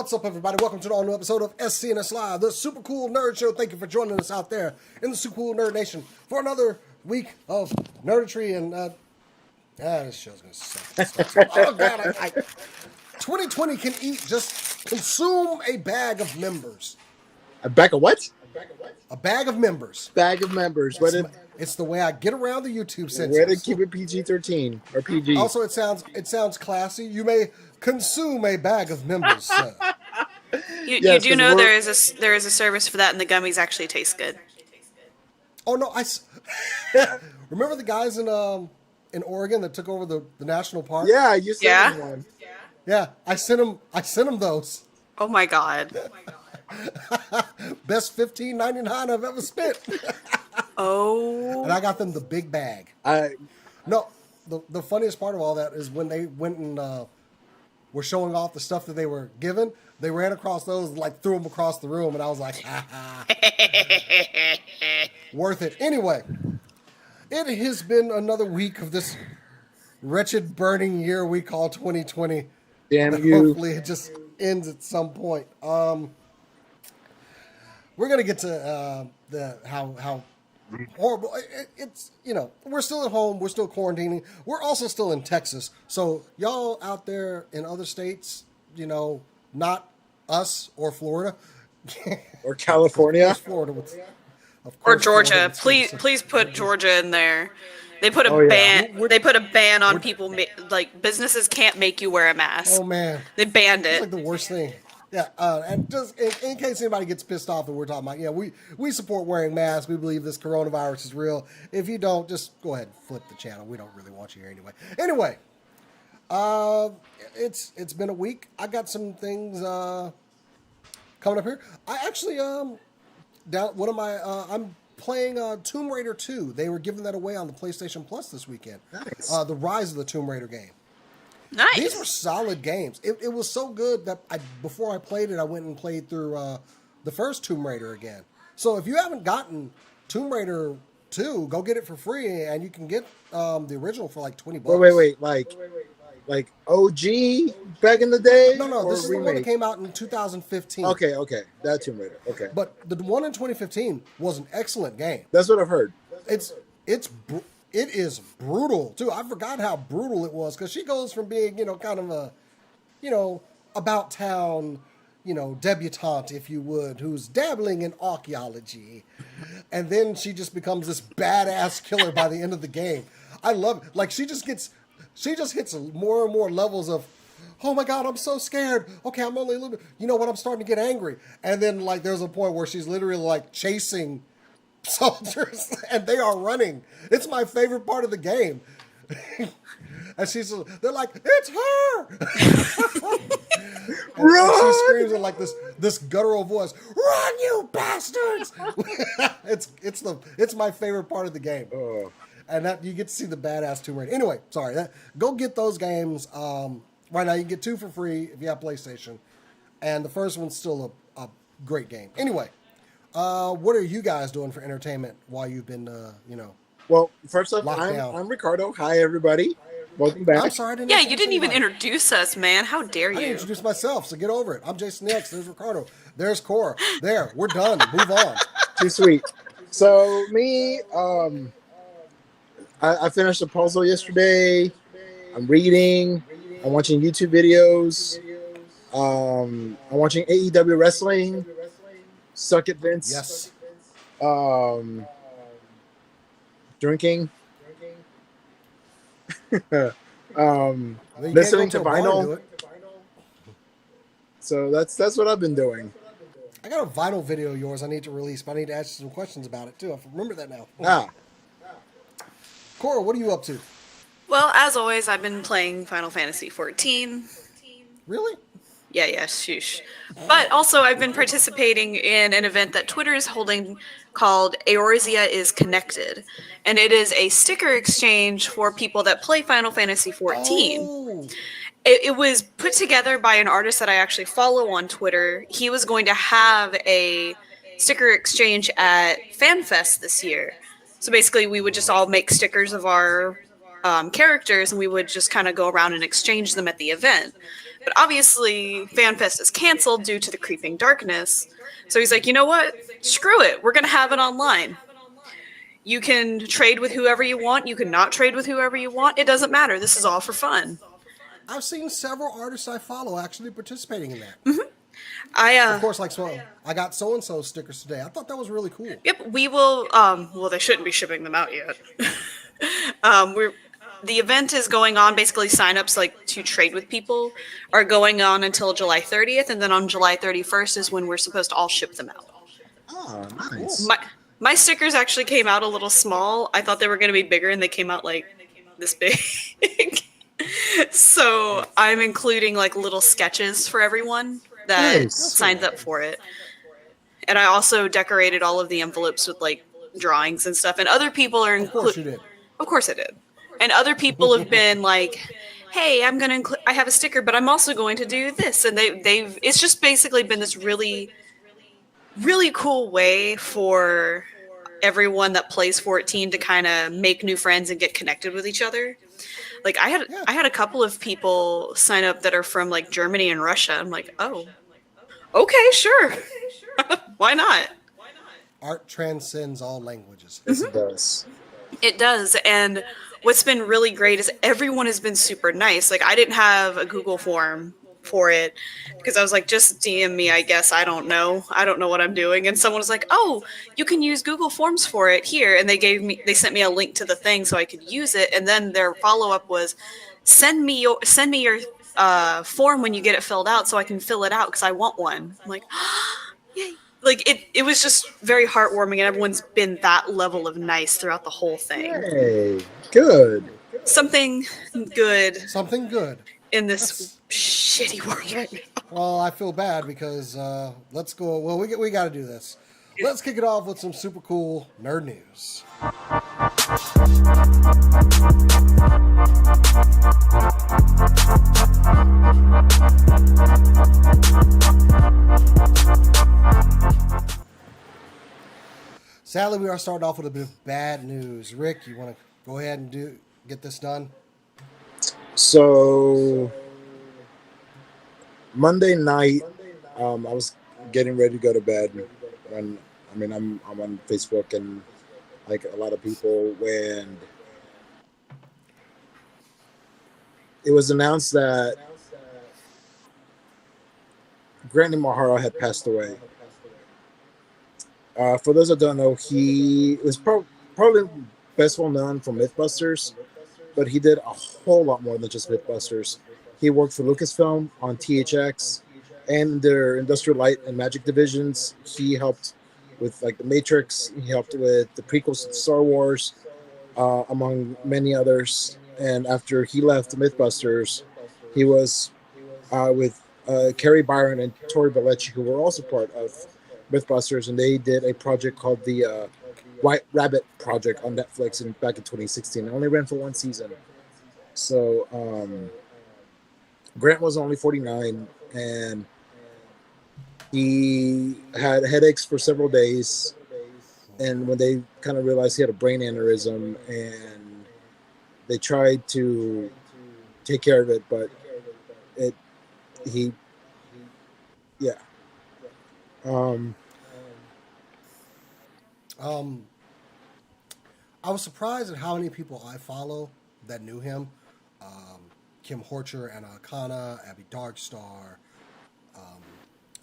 What's up, everybody? Welcome to the all-new episode of SCNS Live, the Super Cool Nerd Show. Thank you for joining us out there in the Super Cool Nerd Nation for another week of nerdetry. And this show's gonna suck. Oh God, 2020 can eat. Just consume a bag of members. A bag of what? A bag of members. Bag of members. It's the way I get around the YouTube censors. Way to keep it PG-13 or PG. Also, it sounds classy. You may consume a bag of members, sir. You do know there is a service for that, and the gummies actually taste good. Oh no, remember the guys in Oregon that took over the national park? Yeah, you said one. Yeah, I sent them those. Oh my God. Best $15.99 I've ever spent. Oh. And I got them the big bag. No, the funniest part of all that is when they went and were showing off the stuff that they were given. They ran across those and threw them across the room, and I was like, ha ha. Worth it. Anyway, it has been another week of this wretched burning year we call 2020. Damn you. Hopefully it just ends at some point. We're gonna get to how horrible it's. We're still at home. We're still quarantining. We're also still in Texas. So y'all out there in other states, not us or Florida or California, Florida, or Georgia. Please put Georgia in there. They put a ban. They put a ban on people. Businesses can't make you wear a mask. Oh man, they banned it. It's like the worst thing. Yeah, and just in case anybody gets pissed off that we're talking about, we support wearing masks. We believe this coronavirus is real. If you don't, just go ahead and flip the channel. We don't really want you here anyway. Anyway, it's been a week. I got some things coming up here. I actually I'm playing Tomb Raider 2. They were giving that away on the PlayStation Plus this weekend. Nice. The Rise of the Tomb Raider game. Nice. These were solid games. It was so good that before I played it, I went and played through the first Tomb Raider again. So if you haven't gotten Tomb Raider 2, go get it for free, and you can get the original for like $20. Wait, like OG back in the day? No, this is the one that came out in 2015. Okay, that Tomb Raider. Okay, but the one in 2015 was an excellent game. That's what I've heard. It is brutal too. I forgot how brutal it was because she goes from being, kind of a, about town, debutante, if you would, who's dabbling in archaeology, and then she just becomes this badass killer by the end of the game. I love it. Like she just hits more and more levels of, oh my God, I'm so scared. Okay, I'm only a little bit. You know what? I'm starting to get angry, and then there's a point where she's literally chasing soldiers and they are running. It's my favorite part of the game. And they're like, it's her. and she screams in this guttural voice, run, you bastards. it's my favorite part of the game. And that you get to see the badass Tomb Raider. Anyway, sorry. Go get those games. Right now you can get 2 for free if you have PlayStation. And the first one's still a great game. Anyway, what are you guys doing for entertainment while you've been, Well, first off, down? I'm Ricardo. Hi, everybody. Welcome back. I'm sorry. You didn't even introduce us, man. How dare you? I didn't introduce myself, so get over it. I'm Jason the X. There's Ricardo. There's Cora. There. We're done. Move on. Too sweet. So, me, I finished a puzzle yesterday. I'm reading. I'm watching YouTube videos. I'm watching AEW wrestling. Suck it, Vince. Yes. Drinking. Listening to vinyl. So that's what I've been doing. I got a vinyl video of yours I need to release, but I need to ask you some questions about it too. I remember that now. Cora, what are you up to? Well, as always, I've been playing Final Fantasy XIV. Really? Yeah, shush. But also, I've been participating in an event that Twitter is holding called Eorzea is Connected. And it is a sticker exchange for people that play Final Fantasy XIV. Oh. It was put together by an artist that I actually follow on Twitter. He was going to have a sticker exchange at FanFest this year. So basically, we would just all make stickers of our characters, and we would just kind of go around and exchange them at the event. But obviously, FanFest is canceled due to the creeping darkness. So he's like, you know what? Screw it. We're going to have it online. You can trade with whoever you want. You can not trade with whoever you want. It doesn't matter. This is all for fun. I've seen several artists I follow actually participating in that. Of course, like so, I got so and so stickers today. I thought that was really cool. Yep, we will. Well, they shouldn't be shipping them out yet. The event is going on. Basically, signups like to trade with people are going on until July 30th, and then on July 31st is when we're supposed to all ship them out. Oh, nice. My stickers actually came out a little small. I thought they were going to be bigger, and they came out like this big. So I'm including like little sketches for everyone that Nice. signs up for it. And I also decorated all of the envelopes with like drawings and stuff. And other people are Of course you did. Of course I did. And other people have been like, "Hey, I'm gonna I have a sticker, but I'm also going to do this." And they've it's just basically been this really, really cool way for everyone that plays 14 to kind of make new friends and get connected with each other. Like I had a couple of people sign up that are from like Germany and Russia. I'm like, oh, okay, sure, why not? Art transcends all languages. Yes, it does. It does. And what's been really great is everyone has been super nice. Like I didn't have a Google form for it because I was like, just DM me, I guess. I don't know what I'm doing. And someone was like, oh, you can use Google Forms for it here. And they sent me a link to the thing so I could use it. And then their follow-up was, send me your form when you get it filled out so I can fill it out because I want one. I'm like, yay. Like it was just very heartwarming, and everyone's been that level of nice throughout the whole thing. Hey, good. Something good Something good. in this shitty world right now. Well, I feel bad because let's go. Well, we got to do this. Let's kick it off with some super cool nerd news. Sadly, we are starting off with a bit of bad news. Rick, you want to go ahead and get this done? So Monday night, I was getting ready to go to bed when I'm on Facebook and like a lot of people when it was announced that Grant Imahara had passed away. For those that don't know, he was probably best well known for Mythbusters, but he did a whole lot more than just Mythbusters. He worked for Lucasfilm on THX and their Industrial Light and Magic divisions. He helped with like the Matrix. He helped with the prequels to Star Wars, among many others. And after he left Mythbusters, he was with Carrie Byron and Tori Bellecci, who were also part of Mythbusters, and they did a project called the White Rabbit Project on Netflix back in 2016. It only ran for one season. So Grant was only 49, and he had headaches for several days. And when they kind of realized he had a brain aneurysm, and they tried to take care of it, but yeah. I was surprised at how many people I follow that knew him. Kim Horcher, Anna Akana, Abby Darkstar,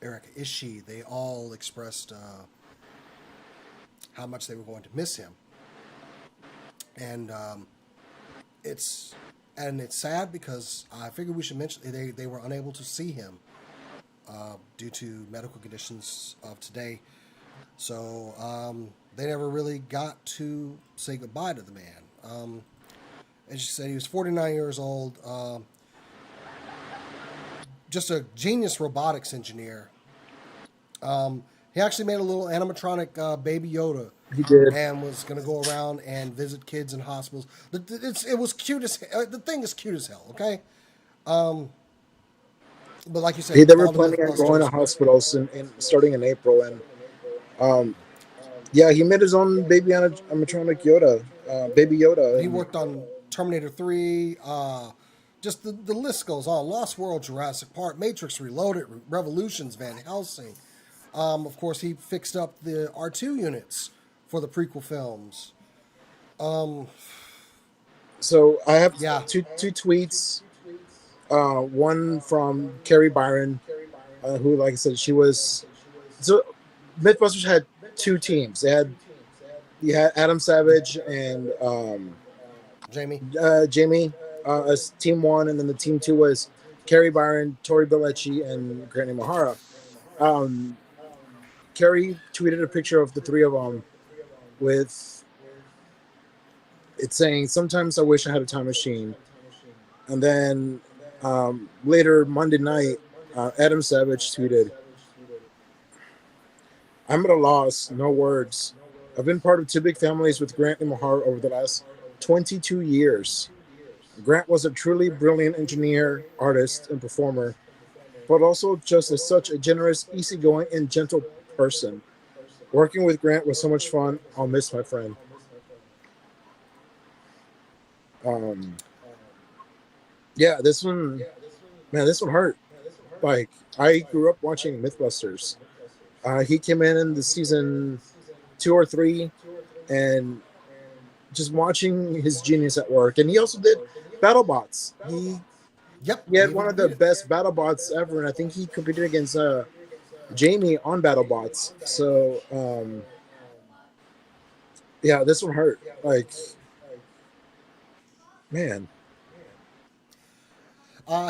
Erica Ishii, they all expressed how much they were going to miss him. And it's sad because I figured we should mention they were unable to see him due to medical conditions of today. So they never really got to say goodbye to the man. As you said, he was 49 years old. Just a genius robotics engineer. He actually made a little animatronic Baby Yoda. He did. And was going to go around and visit kids in hospitals. It was cute as the thing is cute as hell. Okay. But like you said, They were planning on going to hospitals starting in April, and yeah, he made his own baby animatronic Yoda, Baby Yoda. He worked on Terminator 3, just the list goes on. Lost World, Jurassic Park, Matrix Reloaded, Revolutions, Van Helsing. Of course, he fixed up the R2 units for the prequel films. So I have Yeah. two tweets. One from Carrie Byron, who, like I said, she was. So MythBusters had two teams. You had Adam Savage and Jamie. Jamie as team one, and then the team two was Carrie Byron, Tori Bellecci, and Grant Imahara. Carrie tweeted a picture of the three of them with it saying, "Sometimes I wish I had a time machine." And then later Monday night, Adam Savage tweeted, "I'm at a loss, no words. I've been part of two big families with Grant Imahara over the last 22 years. Grant was a truly brilliant engineer, artist, and performer, but also just such a generous, easygoing, and gentle person. Working with Grant was so much fun. I'll miss my friend." Yeah, this one hurt. Like, I grew up watching MythBusters. He came in the season 2 or 3, and just watching his genius at work. And he also did BattleBots. He had one of the best BattleBots ever, and I think he competed against Jamie on BattleBots. So, yeah, this one hurt. Like, man.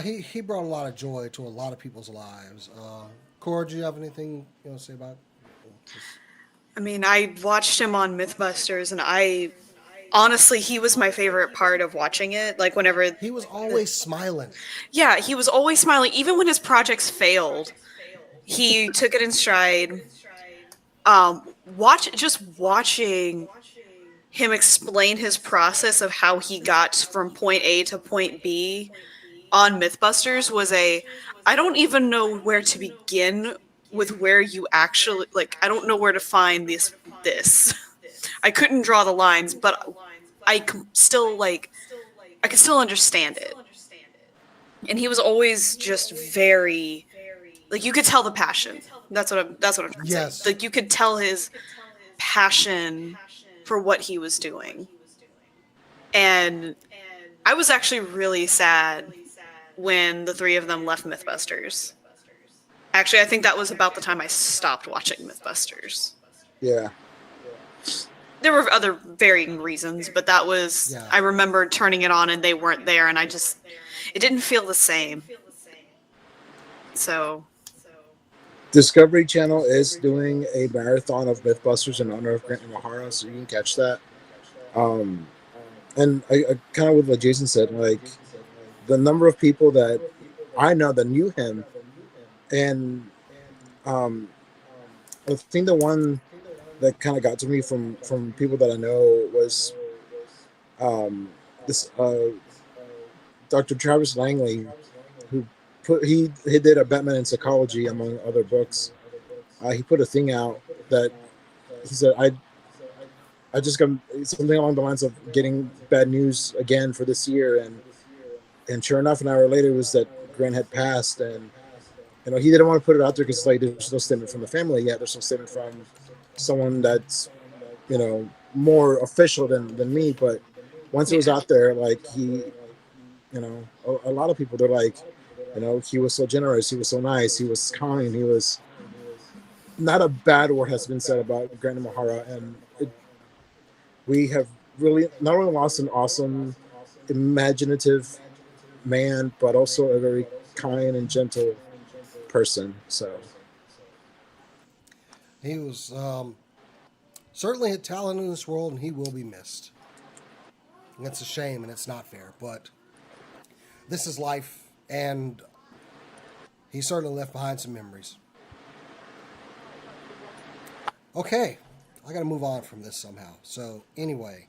He brought a lot of joy to a lot of people's lives. Cora, do you have anything you want to say about this? I mean, I watched him on MythBusters, and honestly, he was my favorite part of watching it. Like, whenever He was always smiling. Yeah, he was always smiling, even when his projects failed. He took it in stride. Watching him explain his process of how he got from point A to point B on MythBusters was I don't even know where to begin with where you actually, like, I don't know where to find this. I couldn't draw the lines, but I can still understand it. And he was always just very, like, you could tell the passion. That's what I'm trying to say. Like, you could tell his passion for what he was doing. And I was actually really sad when the three of them left MythBusters. Actually, I think that was about the time I stopped watching MythBusters. Yeah. There were other varying reasons, but that was, I remember turning it on and they weren't there, and it didn't feel the same. So. Discovery Channel is doing a marathon of MythBusters in honor of Grant Imahara, so you can catch that. And I kind of with what Jason said, like, the number of people that I know that knew him, and I think the one that kind of got to me from people that I know was this Dr. Travis Langley, who he did a Batman in Psychology among other books. He put a thing out that he said I just got something along the lines of getting bad news again for this year, and sure enough, an hour later, it was that Grant had passed, and he didn't want to put it out there because, like, there's no statement from the family yet. There's no statement from someone that's more official than me. But once it was out there, like, he, a lot of people, they're like, he was so generous, he was so nice, he was kind, he was not a bad word has been said about Grant Imahara, and we have really not only lost an awesome, imaginative man, but also a very kind and gentle person. So he was certainly a talent in this world, and he will be missed. And it's a shame, and it's not fair, but this is life, and he certainly left behind some memories. Okay, I got to move on from this somehow. So anyway,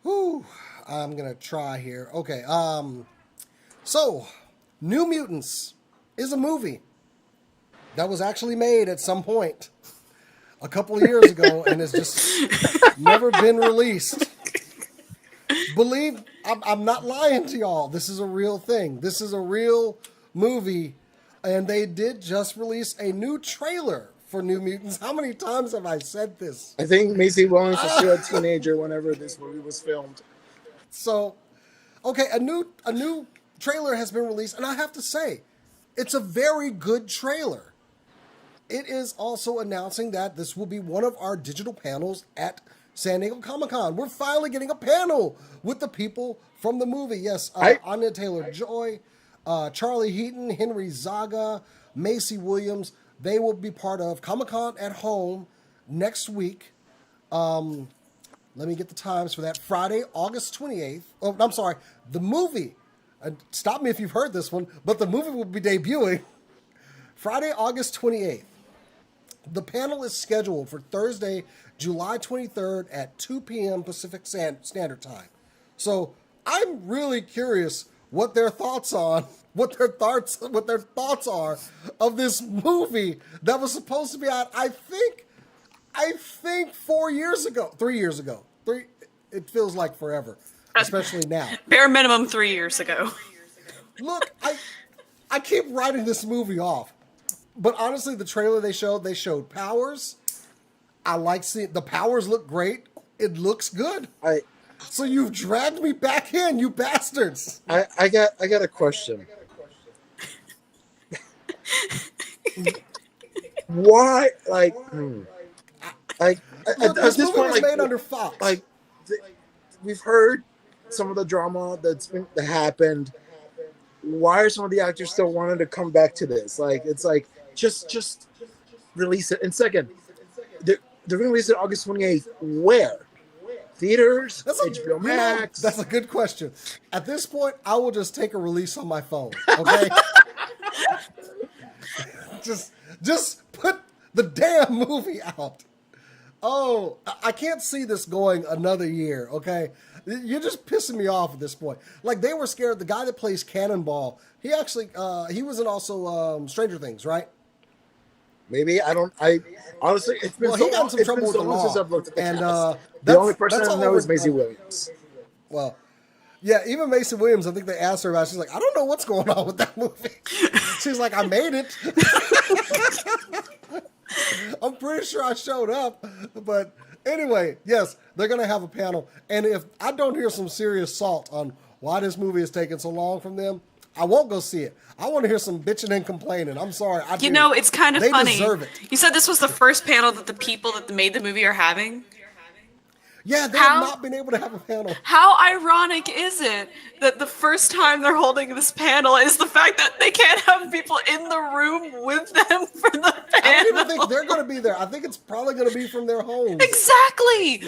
I'm gonna try here. Okay, so New Mutants is a movie that was actually made at some point a couple of years ago and has just never been released. Believe I'm not lying to y'all. This is a real thing. This is a real movie, and they did just release a new trailer for New Mutants. How many times have I said this? I think Macy Williams was still a teenager whenever this movie was filmed. So, okay, a new trailer has been released, and I have to say, it's a very good trailer. It is also announcing that this will be one of our digital panels at San Diego Comic-Con. We're finally getting a panel with the people from the movie. Yes, Anya Taylor-Joy, Charlie Heaton, Henry Zaga, Macy Williams. They will be part of Comic-Con at Home next week. Let me get the times for that. Friday, August 28th. Oh, I'm sorry. The movie. Stop me if you've heard this one, but the movie will be debuting Friday, August 28th. The panel is scheduled for Thursday, July 23rd at 2 p.m. Pacific Standard Time. So I'm really curious what their thoughts are of this movie that was supposed to be out. I think 3 years ago. It feels like forever, especially now. Bare minimum 3 years ago. Look, I keep writing this movie off. But honestly, the trailer they showed powers. I like seeing the powers look great. It looks good. So you've dragged me back in, you bastards. I got a question. Why Look, this movie was made under Fox. We've heard some of the drama that happened. Why are some of the actors still wanting to come back to this? Just release it. And second, they're going to release it August 28th. Where? Theaters? HBO Max? That's a good question. At this point, I will just take a release on my phone. Okay. just put the damn movie out. Oh, I can't see this going another year, okay? You're just pissing me off at this point. Like, they were scared. The guy that plays Cannonball, he actually, he was in also Stranger Things, right? Maybe. Honestly, it's been he got in some trouble with the law. Since I've looked at the and cast. The only person I know is Macy Williams. Well, yeah, even Macy Williams, I think they asked her about it. She's like, I don't know what's going on with that movie. She's like, I made it. I'm pretty sure I showed up. But anyway, yes, they're going to have a panel. And if I don't hear some serious salt on why this movie is taking so long from them, I won't go see it. I want to hear some bitching and complaining. I'm sorry. It's kind of funny. They deserve it. You said this was the first panel that the people that made the movie are having? Yeah, they have not been able to have a panel. How ironic is it that the first time they're holding this panel is the fact that they can't have people in the room with them for the panel? I don't even think they're going to be there. I think it's probably going to be from their homes. Exactly.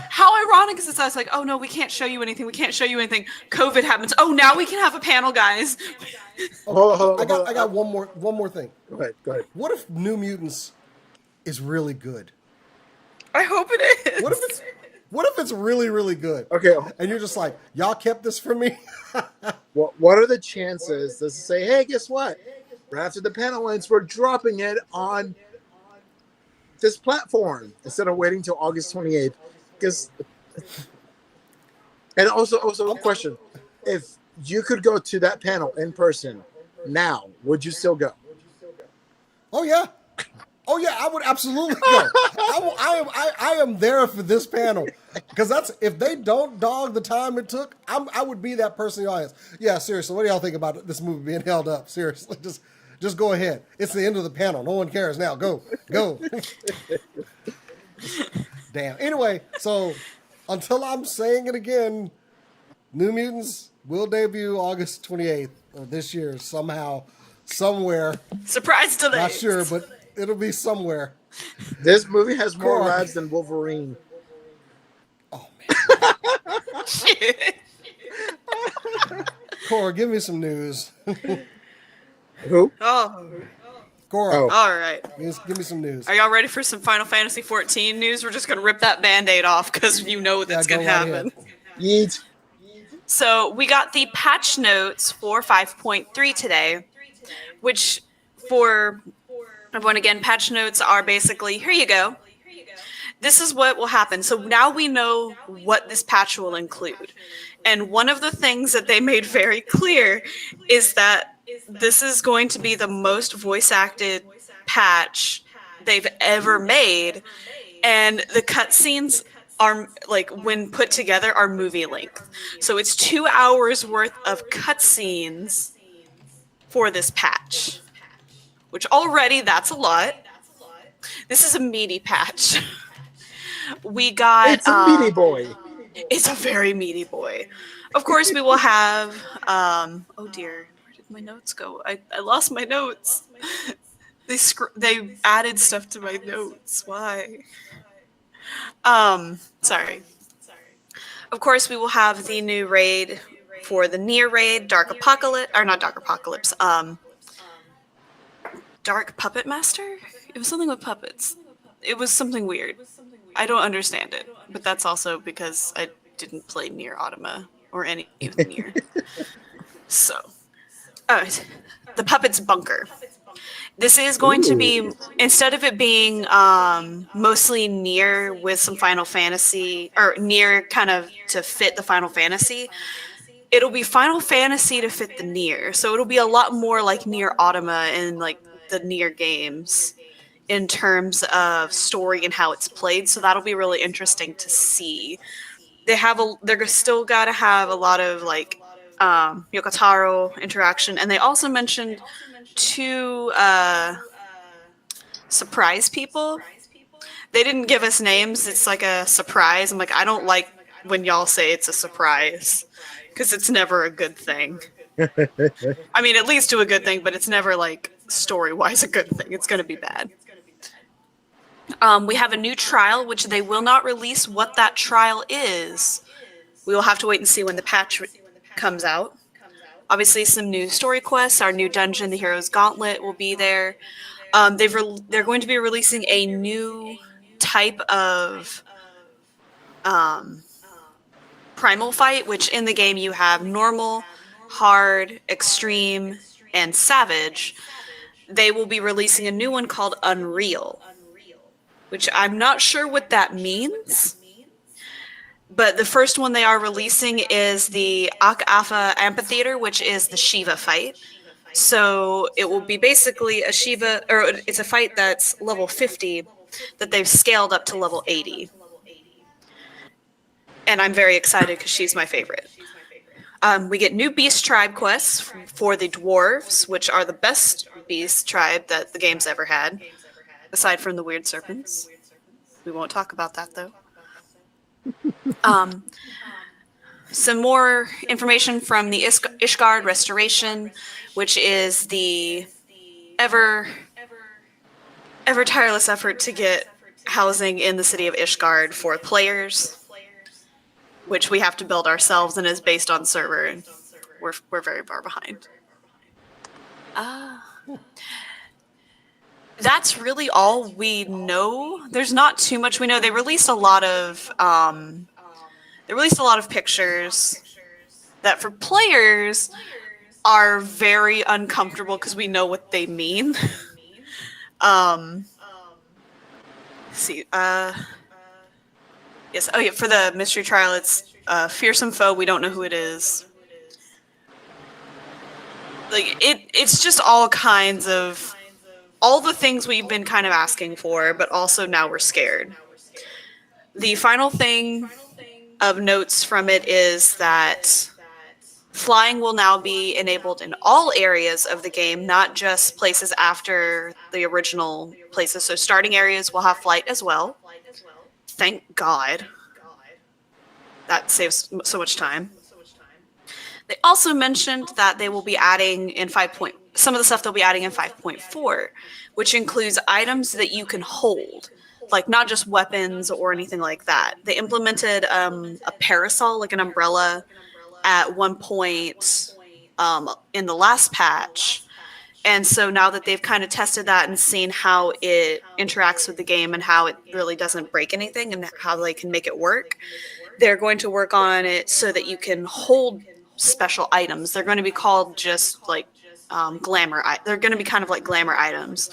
How ironic is this? I was like, oh no, we can't show you anything. COVID happens. Oh, now we can have a panel, guys. I got one more thing. Go ahead. What if New Mutants is really good? I hope it is. What if it's really, really good? Okay. And you're just like, y'all kept this from me? What are the chances to say, hey, guess what? Right after the panel ends, we're dropping it on this platform instead of waiting till August 28th. And also a question. If you could go to that panel in person now, would you still go? Oh, yeah. I would absolutely go. I am there for this panel because if they don't dog the time it took, I would be that person in the audience. Yeah, seriously, what do y'all think about this movie being held up? Seriously, just go ahead. It's the end of the panel. No one cares now. Go. Damn. Anyway, so until I'm saying it again, New Mutants will debut August 28th of this year somehow, somewhere. Surprise delay. Not sure, but it'll be somewhere. This movie has more lives than Wolverine. Oh, man. Cora, give me some news. Who? Oh. Cora. Oh. All right. Give me some news. Are y'all ready for some Final Fantasy 14 news? We're just going to rip that Band-Aid off because you know that's going to happen. Yeet. So we got the patch notes for 5.3 today, which for everyone, again, patch notes are basically, here you go. this is what will happen. So now we know what this patch will include. And one of the things that they made very clear is that this is going to be the most voice acted patch they've ever made. And the cutscenes are, like, when put together, are movie length. So it's 2 hours worth of cutscenes for this patch, which already that's a lot. This is a meaty patch. We got It's a meaty boy. It's a very meaty boy. Of course, we will have oh dear, where did my notes go? I lost my notes. They added stuff to my notes. Why? Sorry. Of course, we will have the new raid for the Nier raid, Dark Apocalypse, or not Dark Apocalypse, Dark Puppet Master? It was something with puppets. It was something weird. I don't understand it, but that's also because I didn't play Nier Automata or any of the Nier. So, the Puppet's Bunker. This is going to be, instead of it being mostly Nier with some Final Fantasy, or Nier kind of to fit the Final Fantasy, it'll be Final Fantasy to fit the Nier. So it'll be a lot more like Nier Automata and like the Nier games in terms of story and how it's played. So that'll be really interesting to see. They're still got to have a lot of like Yokotaro interaction, and they also mentioned 2 surprise people. They didn't give us names. It's like a surprise. I'm like, I don't like when y'all say it's a surprise, because it's never a good thing. I mean, it leads to a good thing, but it's never like story-wise a good thing. It's going to be bad. We have a new trial, which they will not release what that trial is. We will have to wait and see when the patch comes out. Obviously, some new story quests. Our new dungeon, the Hero's Gauntlet, will be there. They're going to be releasing a new type of primal fight, which in the game you have normal, hard, extreme, and savage. They will be releasing a new one called Unreal, which I'm not sure what that means. But the first one they are releasing is the Ak-Afa Amphitheater, which is the Shiva fight. So it will be basically a Shiva, or it's a fight that's level 50 that they've scaled up to level 80. And I'm very excited because she's my favorite. We get new beast tribe quests for the dwarves, which are the best beast tribe that the game's ever had, aside from the weird serpents. We won't talk about that, though. Some more information from the Ishgard Restoration, which is the ever tireless effort to get housing in the city of Ishgard for players, which we have to build ourselves and is based on server, and we're very far behind. That's really all we know. There's not too much we know. They released a lot of pictures that for players are very uncomfortable because we know what they mean. See, yes. Oh yeah, for the mystery trial, it's fearsome foe. We don't know who it is. Like it's just all kinds of all the things we've been kind of asking for, but also now we're scared. The final thing of notes from it is that flying will now be enabled in all areas of the game, not just places after the original places. So starting areas will have flight as well. Thank God. That saves so much time. They also mentioned that they will be adding in some of the stuff they'll be adding in 5.4, which includes items that you can hold, like not just weapons or anything like that. They implemented a parasol, like an umbrella, at one point in the last patch. And so now that they've kind of tested that and seen how it interacts with the game and how it really doesn't break anything and how they can make it work, they're going to work on it so that you can hold special items. They're going to be called just like glamour. They're going to be kind of like glamour items.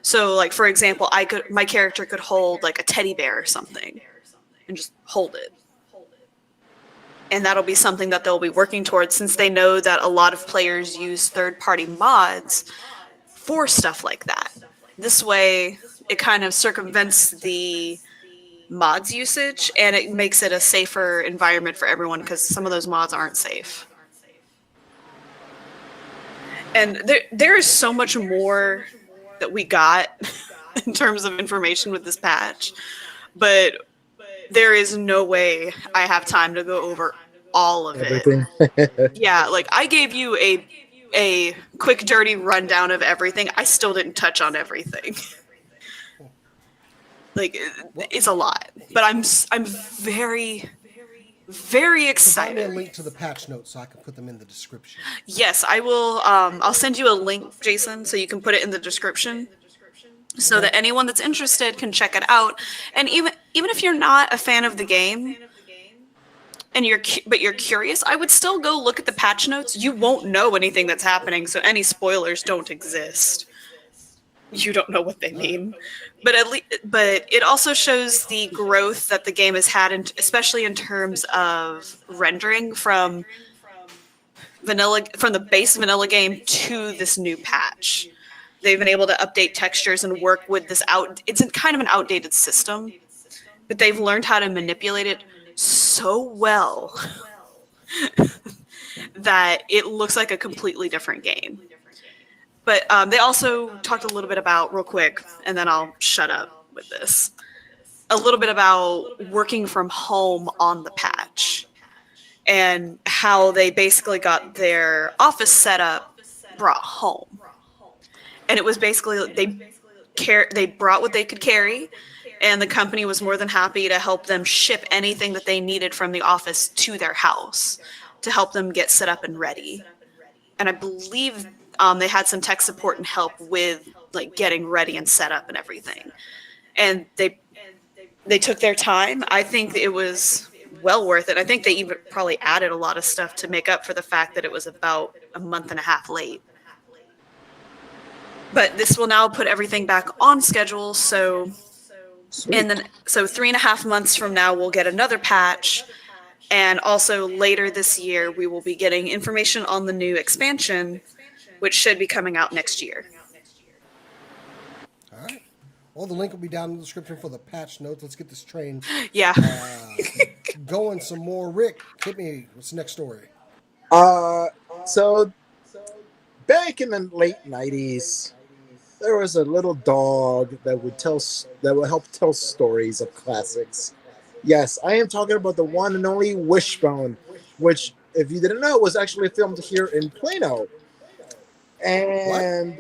So, like for example, my character could hold like a teddy bear or something, and just hold it. And that'll be something that they'll be working towards, since they know that a lot of players use third-party mods for stuff like that. This way, it kind of circumvents the mods usage, and it makes it a safer environment for everyone, because some of those mods aren't safe. And there is so much more that we got in terms of information with this patch, but there is no way I have time to go over all of Everything. it. Yeah, like I gave you a quick, dirty rundown of everything. I still didn't touch on everything. Like it's a lot, but I'm very, very Provide excited. me a link to the patch notes so I can put them in the description. Yes, I will. I'll send you a link, Jason, so you can put it in the description, so that anyone that's interested can check it out. And even if you're not a fan of the game, and you're curious, I would still go look at the patch notes. You won't know anything that's happening, so any spoilers don't exist. You don't know what they mean, but but it also shows the growth that the game has had, especially in terms of rendering from the base vanilla game to this new patch. They've been able to update textures and work with this it's kind of an outdated system, but they've learned how to manipulate it so well that it looks like a completely different game. But they also talked a little bit about, real quick, and then I'll shut up with this, a little bit about working from home on the patch, and how they basically got their office setup brought home. And it was basically they brought what they could carry, and the company was more than happy to help them ship anything that they needed from the office to their house to help them get set up and ready. And I believe they had some tech support and help with like getting ready and set up and everything. And they took their time. I think it was well worth it. I think they even probably added a lot of stuff to make up for the fact that it was about a month and a half late. But this will now put everything back on schedule. So, Sweet. 3.5 months from now, we'll get another patch. And also later this year, we will be getting information on the new expansion, which should be coming out next year. All right. Well, the link will be down in the description for the patch notes. Let's get this train Yeah. going some more. Rick, hit me. What's the next story? So back in the late 90s, there was a little dog that would help tell stories of classics. Yes, I am talking about the one and only Wishbone, which, if you didn't know, was actually filmed here in Plano. And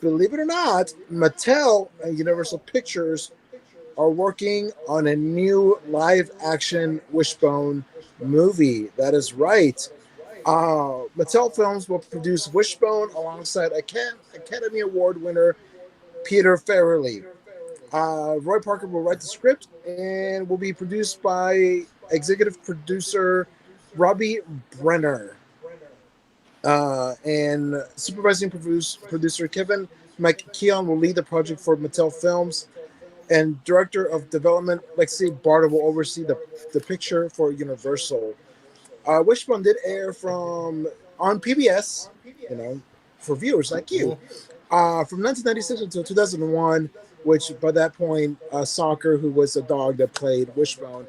believe it or not, Mattel and Universal Pictures are working on a new live-action Wishbone movie. That is right. Mattel Films will produce Wishbone alongside Academy Award winner Peter Farrelly. Roy Parker will write the script and will be produced by executive producer Robbie Brenner. And supervising producer Kevin McKeon will lead the project for Mattel Films. And director of development Lexi Barta will oversee the picture for Universal. Wishbone did air on PBS, for viewers like you, from 1996 until 2001, which by that point, Soccer, who was a dog that played Wishbone,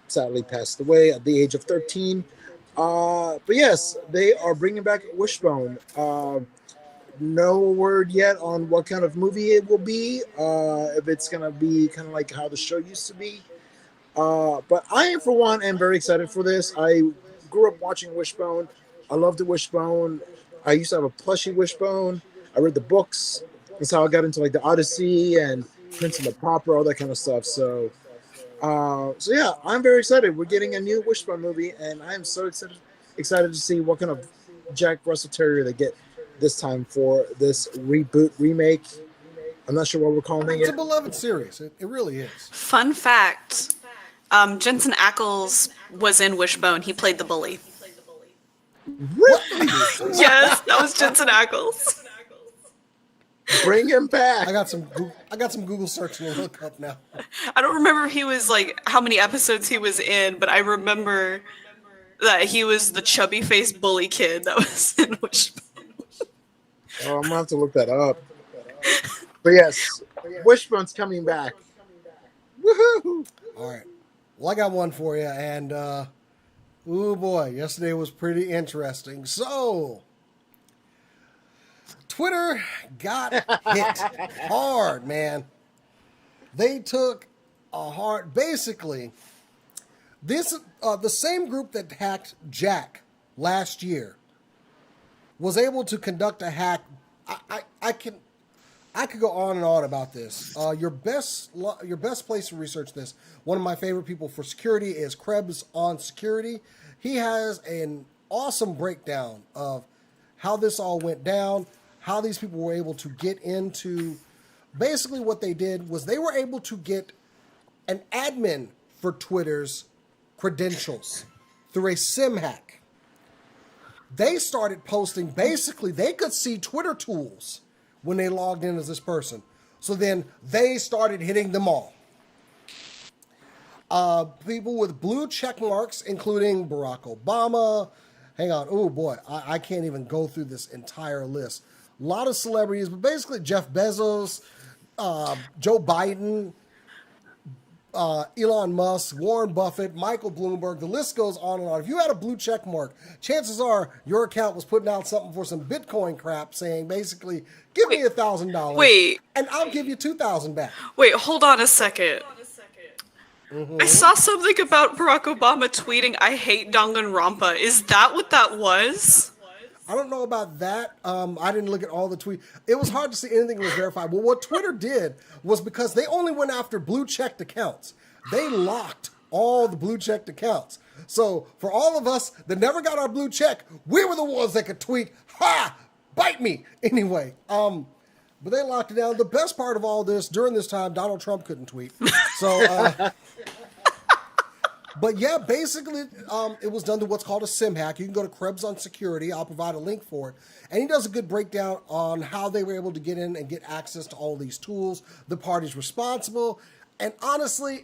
sadly passed away at the age of 13. But yes, they are bringing back Wishbone. No word yet on what kind of movie it will be, if it's going to be kind of like how the show used to be. But I, for one, am very excited for this. I grew up watching Wishbone. I loved the Wishbone. I used to have a plushie Wishbone. I read the books. That's how I got into like the Odyssey and Prince and the Pauper, all that kind of stuff. So yeah, I'm very excited. We're getting a new Wishbone movie, and I am so excited to see what kind of Jack Russell Terrier they get this time for this remake. I'm not sure what we're calling it. It's a beloved series. It really is. Fun fact, Jensen Ackles was in Wishbone. He played the bully. Really? Yes, that was Jensen Ackles. Bring him back. I got some Google searching to look up now. I don't remember if he was like how many episodes he was in, but I remember that he was the chubby faced bully kid that was in Wishbone. Oh, I'm gonna have to look that up. But yes, Wishbone's coming back. Woohoo! All right. Well, I got one for you, and oh boy, yesterday was pretty interesting. So, Twitter got hit hard, man. They took a hard. Basically, this the same group that hacked Jack last year was able to conduct a hack. I could go on and on about this. Your best place to research this. One of my favorite people for security is Krebs on security. He has an awesome breakdown of how this all went down, how these people were able to get into. Basically, what they did was they were able to get an admin for Twitter's credentials through a SIM hack. They started posting. Basically, they could see Twitter tools when they logged in as this person. So then they started hitting them all. People with blue check marks, including Barack Obama. Hang on. Oh, boy. I can't even go through this entire list. A lot of celebrities, but basically Jeff Bezos, Joe Biden, Elon Musk, Warren Buffett, Michael Bloomberg, the list goes on and on. If you had a blue check mark, chances are your account was putting out something for some Bitcoin crap saying basically, give me $1,000. Wait. And I'll give you $2,000 back. Wait, hold on a second. I saw something about Barack Obama tweeting, "I hate Danganronpa." Is that what that was? I don't know about that. I didn't look at all the tweets. It was hard to see anything that was verified. Well, what Twitter did was because they only went after blue-checked accounts, they locked all the blue-checked accounts. So for all of us that never got our blue check, we were the ones that could tweet, "Ha! Bite me!" Anyway, but they locked it down. The best part of all this, during this time, Donald Trump couldn't tweet. So, but yeah, basically, it was done to what's called a SIM hack. You can go to Krebs on security. I'll provide a link for it. And he does a good breakdown on how they were able to get in and get access to all these tools, the parties responsible. And honestly,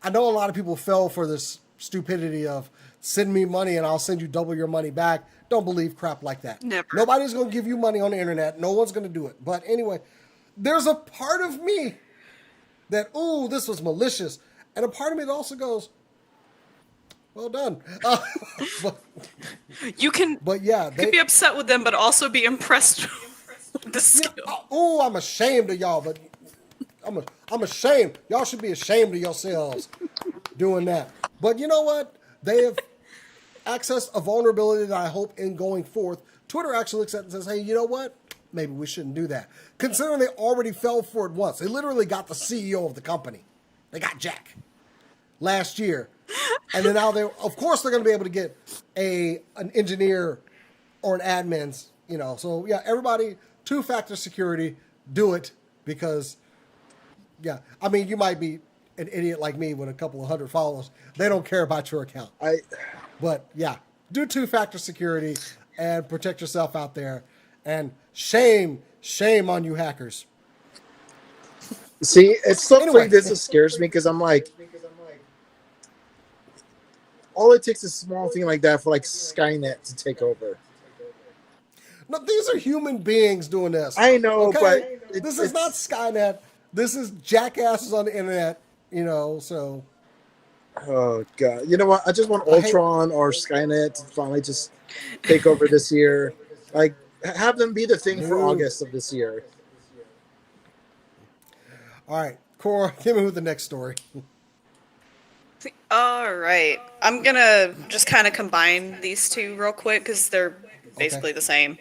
I know a lot of people fell for this stupidity of send me money and I'll send you double your money back. Don't believe crap like that. Never. Nobody's going to give you money on the internet. No one's going to do it. But anyway, there's a part of me that, ooh, this was malicious. And a part of me that also goes, well done. You can But yeah, could be upset with them, but also be impressed with the skill. Oh, I'm ashamed of y'all, but I'm ashamed. Y'all should be ashamed of yourselves doing that. But you know what? They have accessed a vulnerability that I hope in going forth, Twitter actually looks at it and says, hey, you know what? Maybe we shouldn't do that. Considering they already fell for it once. They literally got the CEO of the company. They got Jack last year. And then now of course they're going to be able to get an engineer or an admin's, So yeah, everybody, two-factor security, do it because, yeah, I mean, you might be an idiot like me with a couple of hundred followers. They don't care about your account. But yeah, do two-factor security and protect yourself out there. And shame on you hackers. See, it's stuff Anyway. like this that scares me because I'm like, all it takes is a small thing like that for like Skynet to take over. No, these are human beings doing this. I know, okay? but this is not Skynet. This is jackasses on the internet, so. Oh, God. You know what? I just want Ultron or Skynet to finally just take over this year. Like, have them be the thing for August of this year. All right, Cora, hit me with the next story. All right. I'm going to just kind of combine these two real quick because they're basically the same.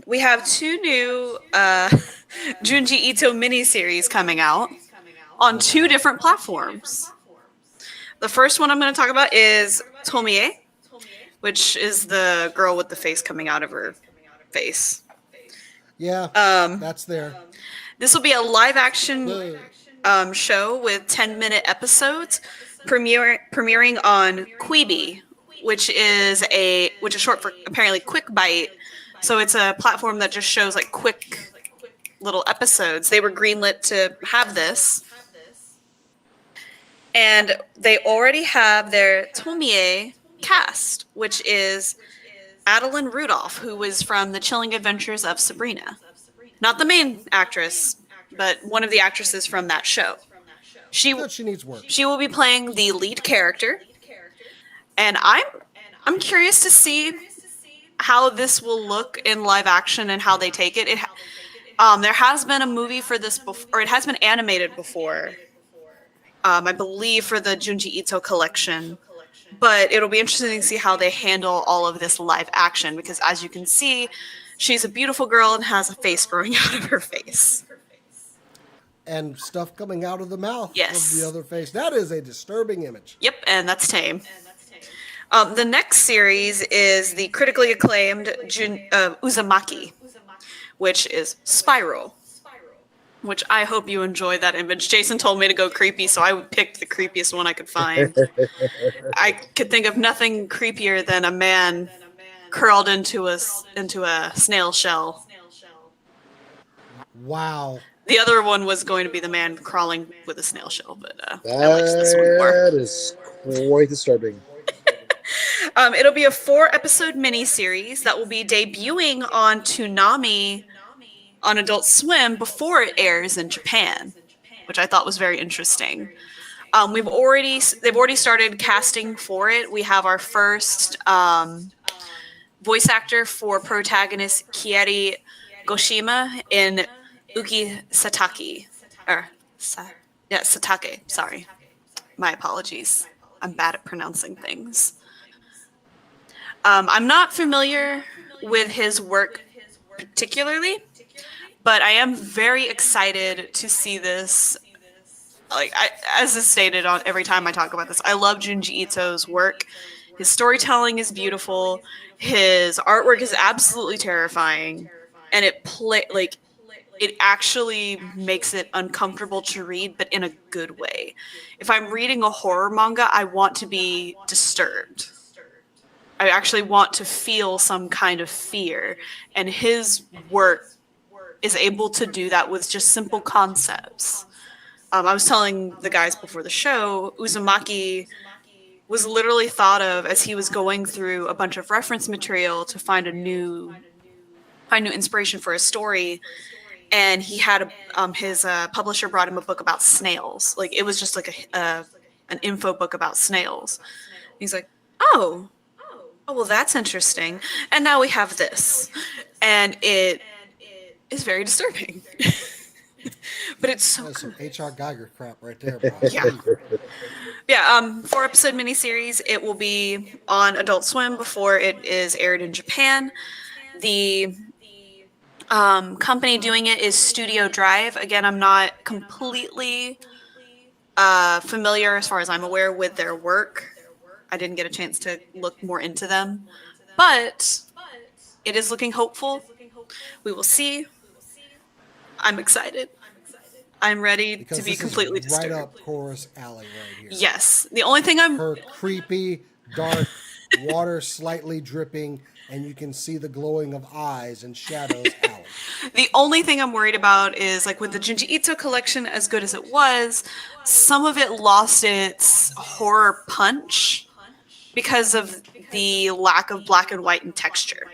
We have two new Junji Ito miniseries coming out on two different platforms. The first one I'm going to talk about is Tomie, which is the girl with the face coming out of her face. Yeah, that's there. This will be a live-action show with 10-minute episodes, premiering on Quibi, which is short for apparently Quick Bite. So it's a platform that just shows like quick little episodes. They were greenlit to have this. And they already have their Tomie cast, which is Adeline Rudolph, who was from The Chilling Adventures of Sabrina. Not the main actress, but one of the actresses from that show. She needs work. She will be playing the lead character, and I'm curious to see how this will look in live action and how they take it. There has been a movie for this before, or it has been animated before. I believe for the Junji Ito collection, but it'll be interesting to see how they handle all of this live action, because as you can see, she's a beautiful girl and has a face growing out of her face. And stuff coming out of the mouth Yes. of the other face. That is a disturbing image. Yep, and that's tame. The next series is the critically acclaimed Uzumaki, which is Spiral, which I hope you enjoy that image. Jason told me to go creepy, so I picked the creepiest one I could find. I could think of nothing creepier than a man curled into a snail shell. Wow. The other one was going to be the man crawling with a snail shell, but I liked this one more. That is quite disturbing. It'll be a 4-episode miniseries that will be debuting on Toonami on Adult Swim before it airs in Japan, which I thought was very interesting. They've already started casting for it. We have our first voice actor for protagonist Kieri Goshima in Uki Satake. Satake. Sorry. My apologies. I'm bad at pronouncing things. I'm not familiar with his work particularly, but I am very excited to see this. As is stated on every time I talk about this, I love Junji Ito's work. His storytelling is beautiful. His artwork is absolutely terrifying, and it actually makes it uncomfortable to read, but in a good way. If I'm reading a horror manga, I want to be disturbed. I actually want to feel some kind of fear, and his work is able to do that with just simple concepts. I was telling the guys before the show, Uzumaki was literally thought of as he was going through a bunch of reference material to find new inspiration for a story. And he had his publisher brought him a book about snails. Like, it was just like an info book about snails. He's like, oh, well, that's interesting. And now we have this, and it is very disturbing. But it's so That's good. some H.R. Geiger crap right there, bro. Yeah. 4-episode miniseries. It will be on Adult Swim before it is aired in Japan. The company doing it is Studio Drive. Again, I'm not completely familiar, as far as I'm aware, with their work. I didn't get a chance to look more into them, but it is looking hopeful. We will see. I'm excited. I'm ready Because to be this completely is disturbed. right up Chorus Alley right here. Yes. The only thing I'm Her creepy, dark, water slightly dripping, and you can see the glowing of eyes and shadows alley. The only thing I'm worried about is, like, with the Junji Ito collection, as good as it was, some of it lost its horror punch because of the lack of black and white and texture.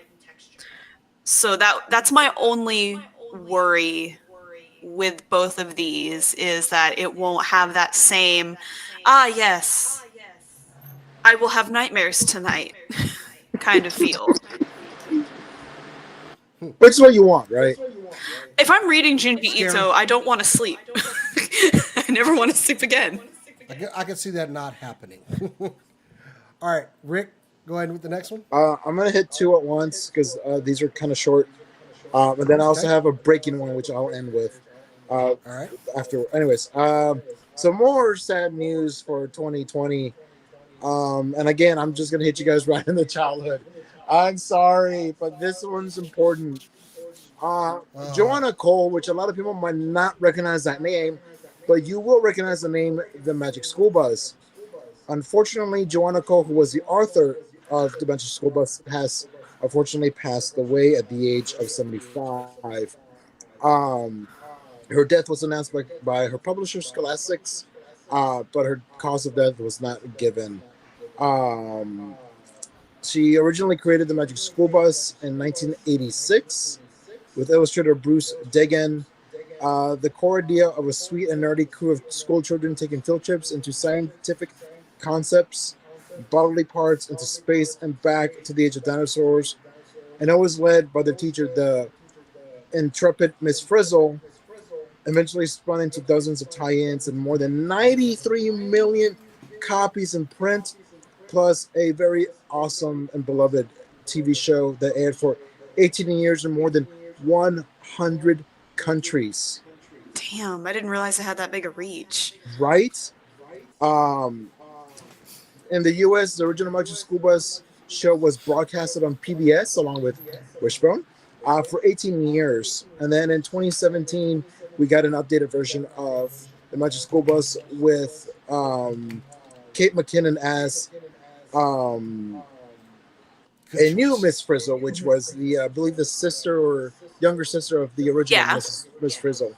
So that's my only worry with both of these, is that it won't have that same, yes, I will have nightmares tonight kind of feel. Which is what you want, right? If I'm reading Junji Ito, I don't want to sleep. I never want to sleep again. I can see that not happening. All right, Rick, go ahead with the next one. I'm going to hit 2 at once because these are kind of short. And then I also have a breaking one, which I'll end with. All right. After, anyways, some more sad news for 2020. And again, I'm just going to hit you guys right in the childhood. I'm sorry, but this one's important. Joanna Cole, which a lot of people might not recognize that name, but you will recognize the name The Magic School Bus. Unfortunately, Joanna Cole, who was the author of The Magic School Bus, has unfortunately passed away at the age of 75. Um, Her death was announced by her publisher Scholastics, but her cause of death was not given. Um, she originally created the Magic School Bus in 1986 with illustrator Bruce Deggan. The core idea of a sweet and nerdy crew of school children taking field trips into scientific concepts, bodily parts into space and back to the age of dinosaurs, and always led by the teacher, the intrepid Miss Frizzle, eventually spun into dozens of tie-ins and more than 93 million copies in print, plus a very awesome and beloved TV show that aired for 18 years in more than 100 countries. Damn, I didn't realize it had that big a reach. Right? Um, in the U.S., the original Magic School Bus show was broadcasted on PBS along with Wishbone for 18 years. And then in 2017, we got an updated version of the Magic School Bus with Kate McKinnon as um, a new Miss Frizzle, which was I believe the sister or younger sister of the original Yeah. Miss Frizzle.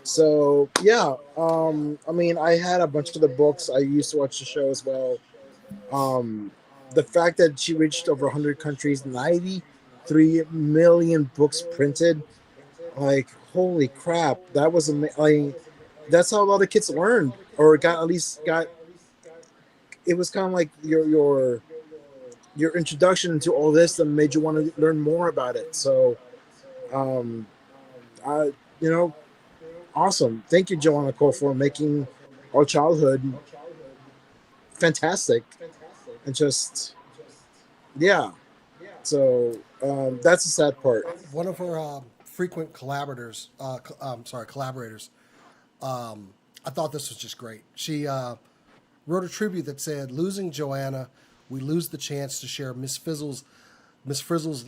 So yeah, I mean, I had a bunch of the books. I used to watch the show as well. Um, the fact that she reached over 100 countries, 93 million books printed, like holy crap, that was like that's how a lot of kids learned or got at least got. It was kind of like your introduction into all this that made you want to learn more about it. So, um, I you know, awesome. Thank you, Joanna Cole, for making our childhood fantastic and just yeah. So that's the sad part. One of her frequent collaborators. I thought this was just great. She wrote a tribute that said, "Losing Joanna, we lose the chance to share Miss Frizzle's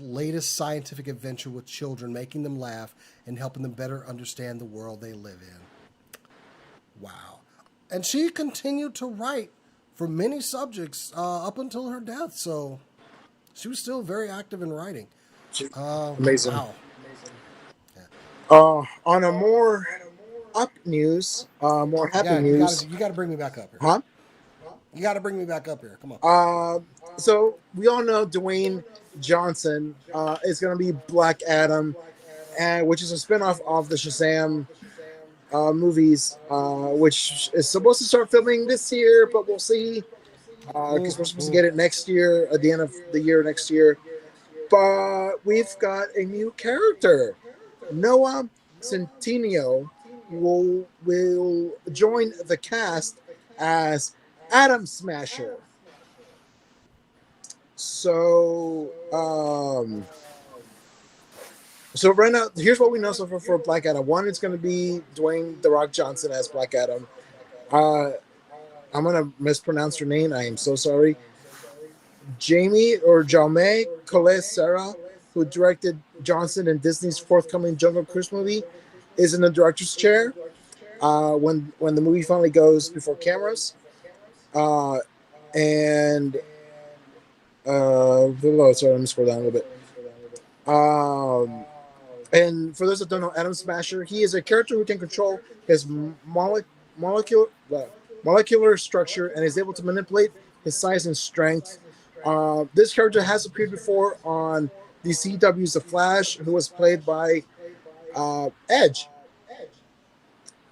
latest scientific adventure with children, making them laugh and helping them better understand the world they live in." Wow. And she continued to write for many subjects up until her death. So she was still very active in writing. Amazing. Wow. On a more up news, more happy Yeah, news, you gotta bring me back up here. huh? You gotta bring me back up here. Come on. So we all know Dwayne Johnson is going to be Black Adam, which is a spinoff of the Shazam movies, which is supposed to start filming this year, but we'll see because we're supposed to get it next year at the end of the year next year. But we've got a new character, Noah Centineo will join the cast as Atom Smasher. So, so right now, here's what we know so far for Black Adam. One, it's going to be Dwayne "The Rock" Johnson as Black Adam. I'm going to mispronounce her name. I am so sorry. Jaume Collet Serra, who directed Johnson in Disney's forthcoming Jungle Cruise movie, is in the director's chair when the movie finally goes before cameras. And sorry, let me scroll down a little bit. And for those that don't know, Atom Smasher, he is a character who can control his molecular structure and is able to manipulate his size and strength. This character has appeared before on the CW's The Flash, who was played by Edge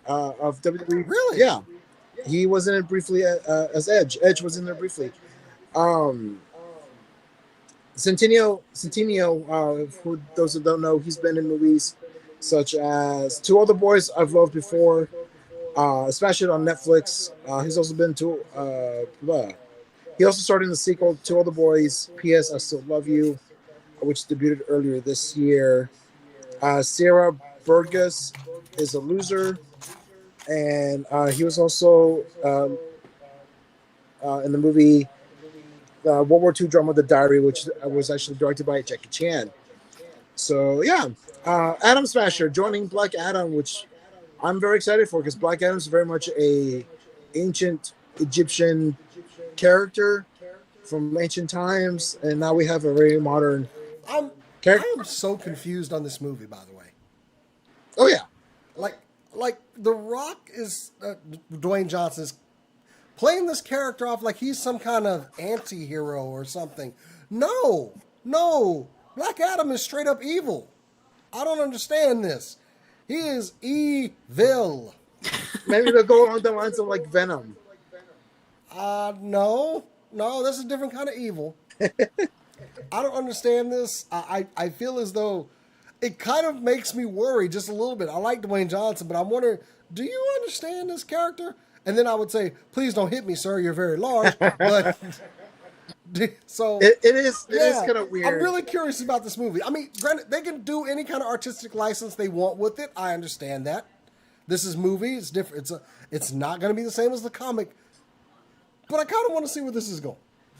of WWE. Really? Yeah. He was in it briefly as Edge. Edge was in there briefly. Centineo, who those who don't know, he's been in movies such as Two Other Boys I've loved before, especially on Netflix. He's also been to he also starred in the sequel Two Other Boys, P.S. I Still Love You, which debuted earlier this year. Sierra Burgess is a loser, and he was also in the movie World War II drama The Diary, which was actually directed by Jackie Chan. So yeah, Atom Smasher joining Black Adam, which I'm very excited for because Black Adam is very much a ancient Egyptian character from ancient times, and now we have a very modern I Char- am so confused on this movie, by the way. Oh yeah, Like The Rock is Dwayne Johnson is playing this character off like he's some kind of anti-hero or something. No, Black Adam is straight up evil. I don't understand this. He is evil. maybe they'll go along the lines of like Venom. No, that's a different kind of evil. I don't understand this. I feel as though it kind of makes me worry just a little bit. I like Dwayne Johnson, but I'm wondering, do you understand this character? And then I would say, please don't hit me, sir. You're very large. But so It is kind of weird. I'm really curious about this movie. I mean, granted, they can do any kind of artistic license they want with it. I understand that. This is movie. It's different. It's not going to be the same as the comic. But I kind of want to see where this is going.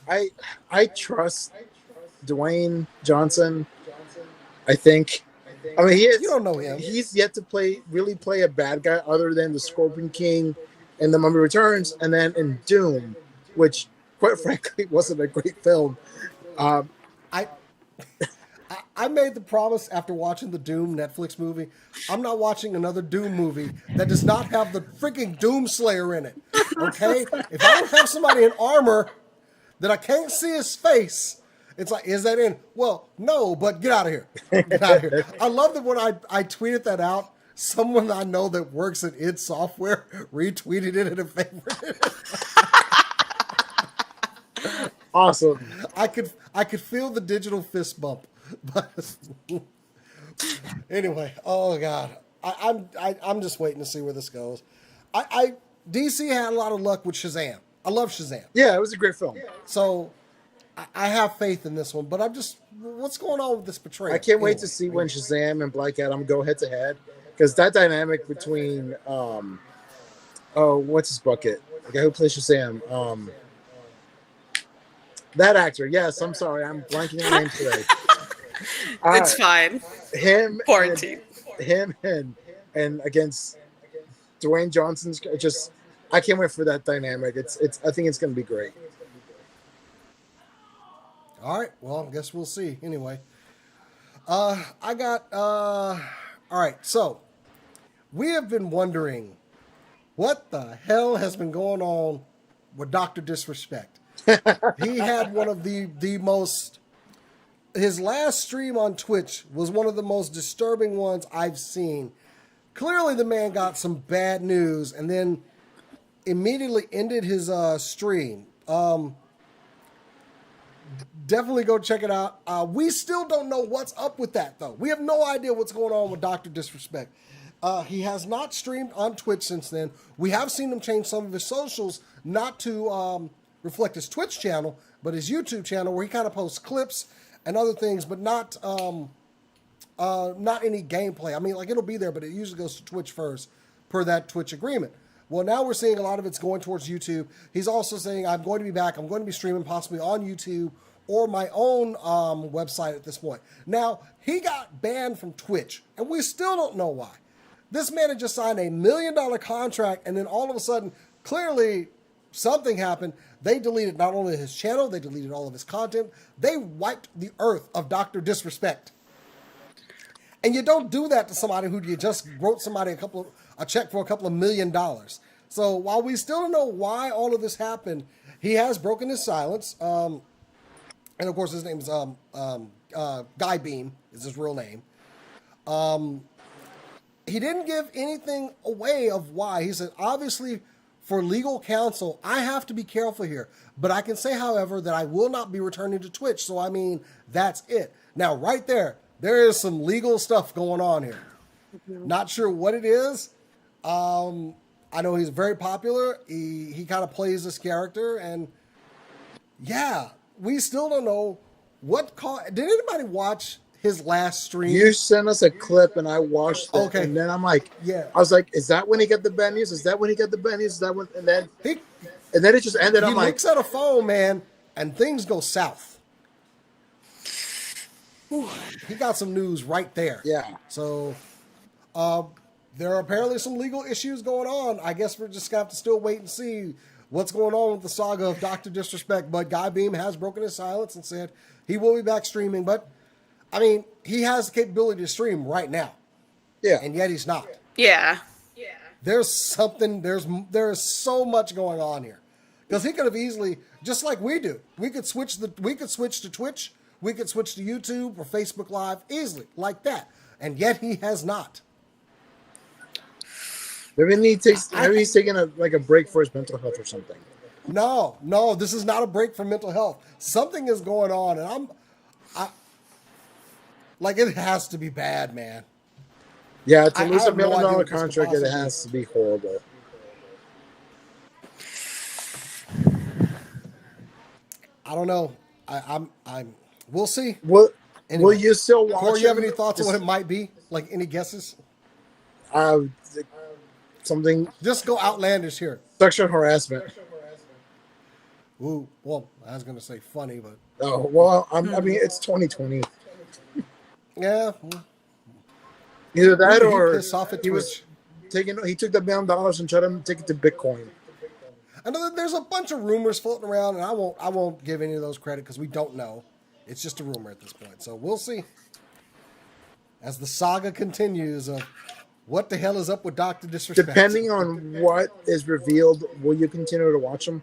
I trust Dwayne Johnson. I think. I mean, You don't know him. He's yet to really play a bad guy other than the Scorpion King in The Mummy Returns, and then in Doom, which, quite frankly, wasn't a great film. I made the promise after watching the Doom Netflix movie, I'm not watching another Doom movie that does not have the freaking Doom Slayer in it. Okay? If I don't have somebody in armor that I can't see his face, it's like, is that in? Well, no, but get out of here. Get out of here. I love that when I tweeted that out, someone I know that works at id Software retweeted it in a favorite. Awesome. I could feel the digital fist bump. But anyway, oh god, I'm just waiting to see where this goes. DC had a lot of luck with Shazam. I love Shazam. Yeah, it was a great film. So I have faith in this one, but I'm just, what's going on with this portrayal? I can't wait to see when Shazam and Black Adam go head to head, because that dynamic between what's his bucket? The guy who plays Shazam. That actor. Yes, I'm sorry, I'm blanking on name today. It's fine. Him Quarantine. And against Dwayne Johnson's just, I can't wait for that dynamic. It's I think it's going to be great. All right, well, I guess we'll see. Anyway, all right, so we have been wondering what the hell has been going on with Dr. Disrespect. He had one of the most, his last stream on Twitch was one of the most disturbing ones I've seen. Clearly the man got some bad news and then immediately ended his stream. Definitely go check it out. We still don't know what's up with that, though. We have no idea what's going on with Dr. Disrespect. He has not streamed on Twitch since then. We have seen him change some of his socials, not to reflect his Twitch channel, but his YouTube channel, where he kind of posts clips and other things, but not any gameplay. I mean, like, it'll be there, but it usually goes to Twitch first, per that Twitch agreement. Well, now we're seeing a lot of it's going towards YouTube. He's also saying, I'm going to be back. I'm going to be streaming possibly on YouTube or my own website at this point. Now, he got banned from Twitch, and we still don't know why. This man had just signed $1 million contract, and then all of a sudden, clearly something happened. They deleted not only his channel, they deleted all of his content. They wiped the earth of Dr. Disrespect. And you don't do that to somebody who you just wrote somebody a check for a couple of $1 million. So while we still don't know why all of this happened, he has broken his silence. And of course, his name is Guy Beam is his real name. He didn't give anything away of why. He said, obviously, for legal counsel, I have to be careful here. But I can say, however, that I will not be returning to Twitch. So, I mean, that's it. Now, right there is some legal stuff going on here. Not sure what it is. I know he's very popular. He kind of plays this character. And, yeah, we still don't know what caused. Did anybody watch his last stream? You sent us a clip and I watched it. Okay. And then I'm like, yeah. I was like, is that when he got the bad news? Is that when he got the bad news? Is that when? And then it just ended. He I'm like, looks at a phone, man, and things go south. Whew. He got some news right there. yeah. So there are apparently some legal issues going on. I guess we're just going to have to still wait and see what's going on with the saga of Dr. Disrespect. But Guy Beam has broken his silence and said he will be back streaming. But I mean, he has the capability to stream right now, Yeah. and yet he's not. Yeah. There's something. There's so much going on here, because he could have easily, just like we do, we could switch to Twitch, we could switch to YouTube or Facebook Live easily like that, and yet he has not. Maybe he's taking a break for his mental health or something. No, this is not a break from mental health. Something is going on, and like, it has to be bad, man. Yeah, to lose I a have no $1 million idea what this contract, could it possibly has to be horrible. I don't know. We'll see. Will Anyway, you still watch Corey, you have him? any thoughts on what it might be? Like, any guesses? Something Just go outlandish here. sexual harassment. Ooh, well, I was gonna say funny, but Oh well, I mean it's 2020. yeah. Either that Who did he or piss off at he was Twitch? he took the $1 million and tried to take it to Bitcoin. I know that there's a bunch of rumors floating around, and I won't give any of those credit because we don't know. It's just a rumor at this point, so we'll see. As the saga continues of what the hell is up with Dr. Disrespect. Depending on what is revealed, will you continue to watch them?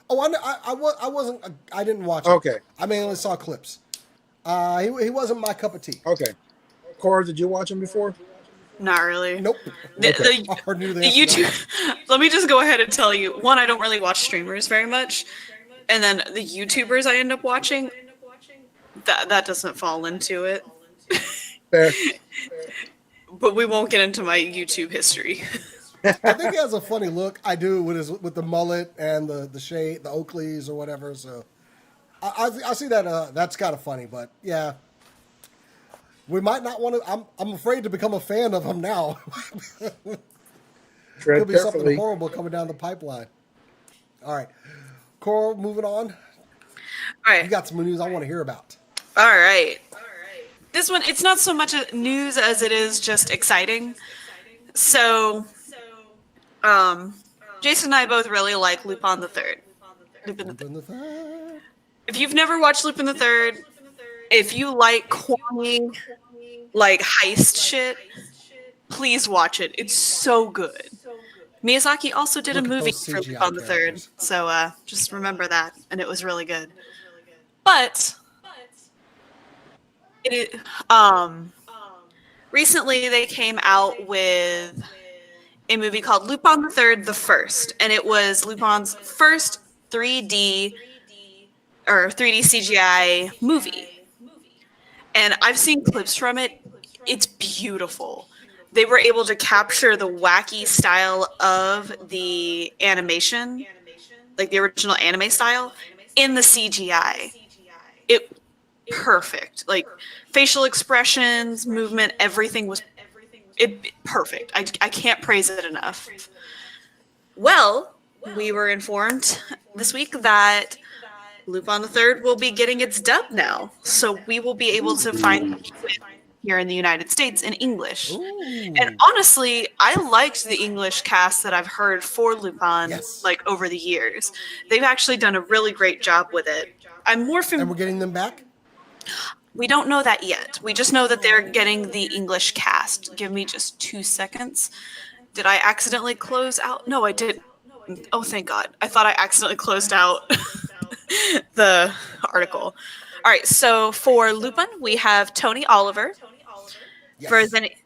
Oh, I didn't watch it. Okay. I mainly saw clips. He wasn't my cup of tea. Okay. Cora, did you watch him before? Not really. Nope. The The YouTube. Let me just go ahead and tell you. One, I don't really watch streamers very much, and then the YouTubers I end up watching, that doesn't fall into it. Fair. But we won't get into my YouTube history. I think he has a funny look. I do with the mullet and the shade, the Oakleys or whatever. So I see that. That's kind of funny, but yeah, we might not want to. I'm afraid to become a fan of him now. Tread Could be carefully. something horrible coming down the pipeline. All right, Coral, moving on. All right. You got some news I want to hear about. All right. This one, it's not so much news as it is just exciting. So, Jason and I both really like Lupin the Third. If you've never watched Lupin the Third, if you like corny, like heist shit, please watch it. It's so good. Miyazaki also did Look a at movie those for CGI Lupin the Third, characters. so just remember that, and it was really good. But recently they came out with a movie called Lupin the Third: The First, and it was Lupin's first 3D CGI movie. And I've seen clips from it. It's beautiful. They were able to capture the wacky style of the animation, like the original anime style, in the CGI. It perfect. Like facial expressions, movement, everything was perfect. I can't praise it enough. Well, we were informed this week that Lupin the Third will be getting its dub now, so we will be able to find it here in the United States in English. Ooh. And honestly, I liked the English cast that I've heard for Lupin, Yes. like over the years. They've actually done a really great job with it. I'm more And familiar. we're getting them back? We don't know that yet. We just know that they're getting the English cast. Give me just 2 seconds. Did I accidentally close out? No, I didn't. Oh, thank God. I thought I accidentally closed out the article. All right, so for Lupin, we have Tony Oliver. Yes.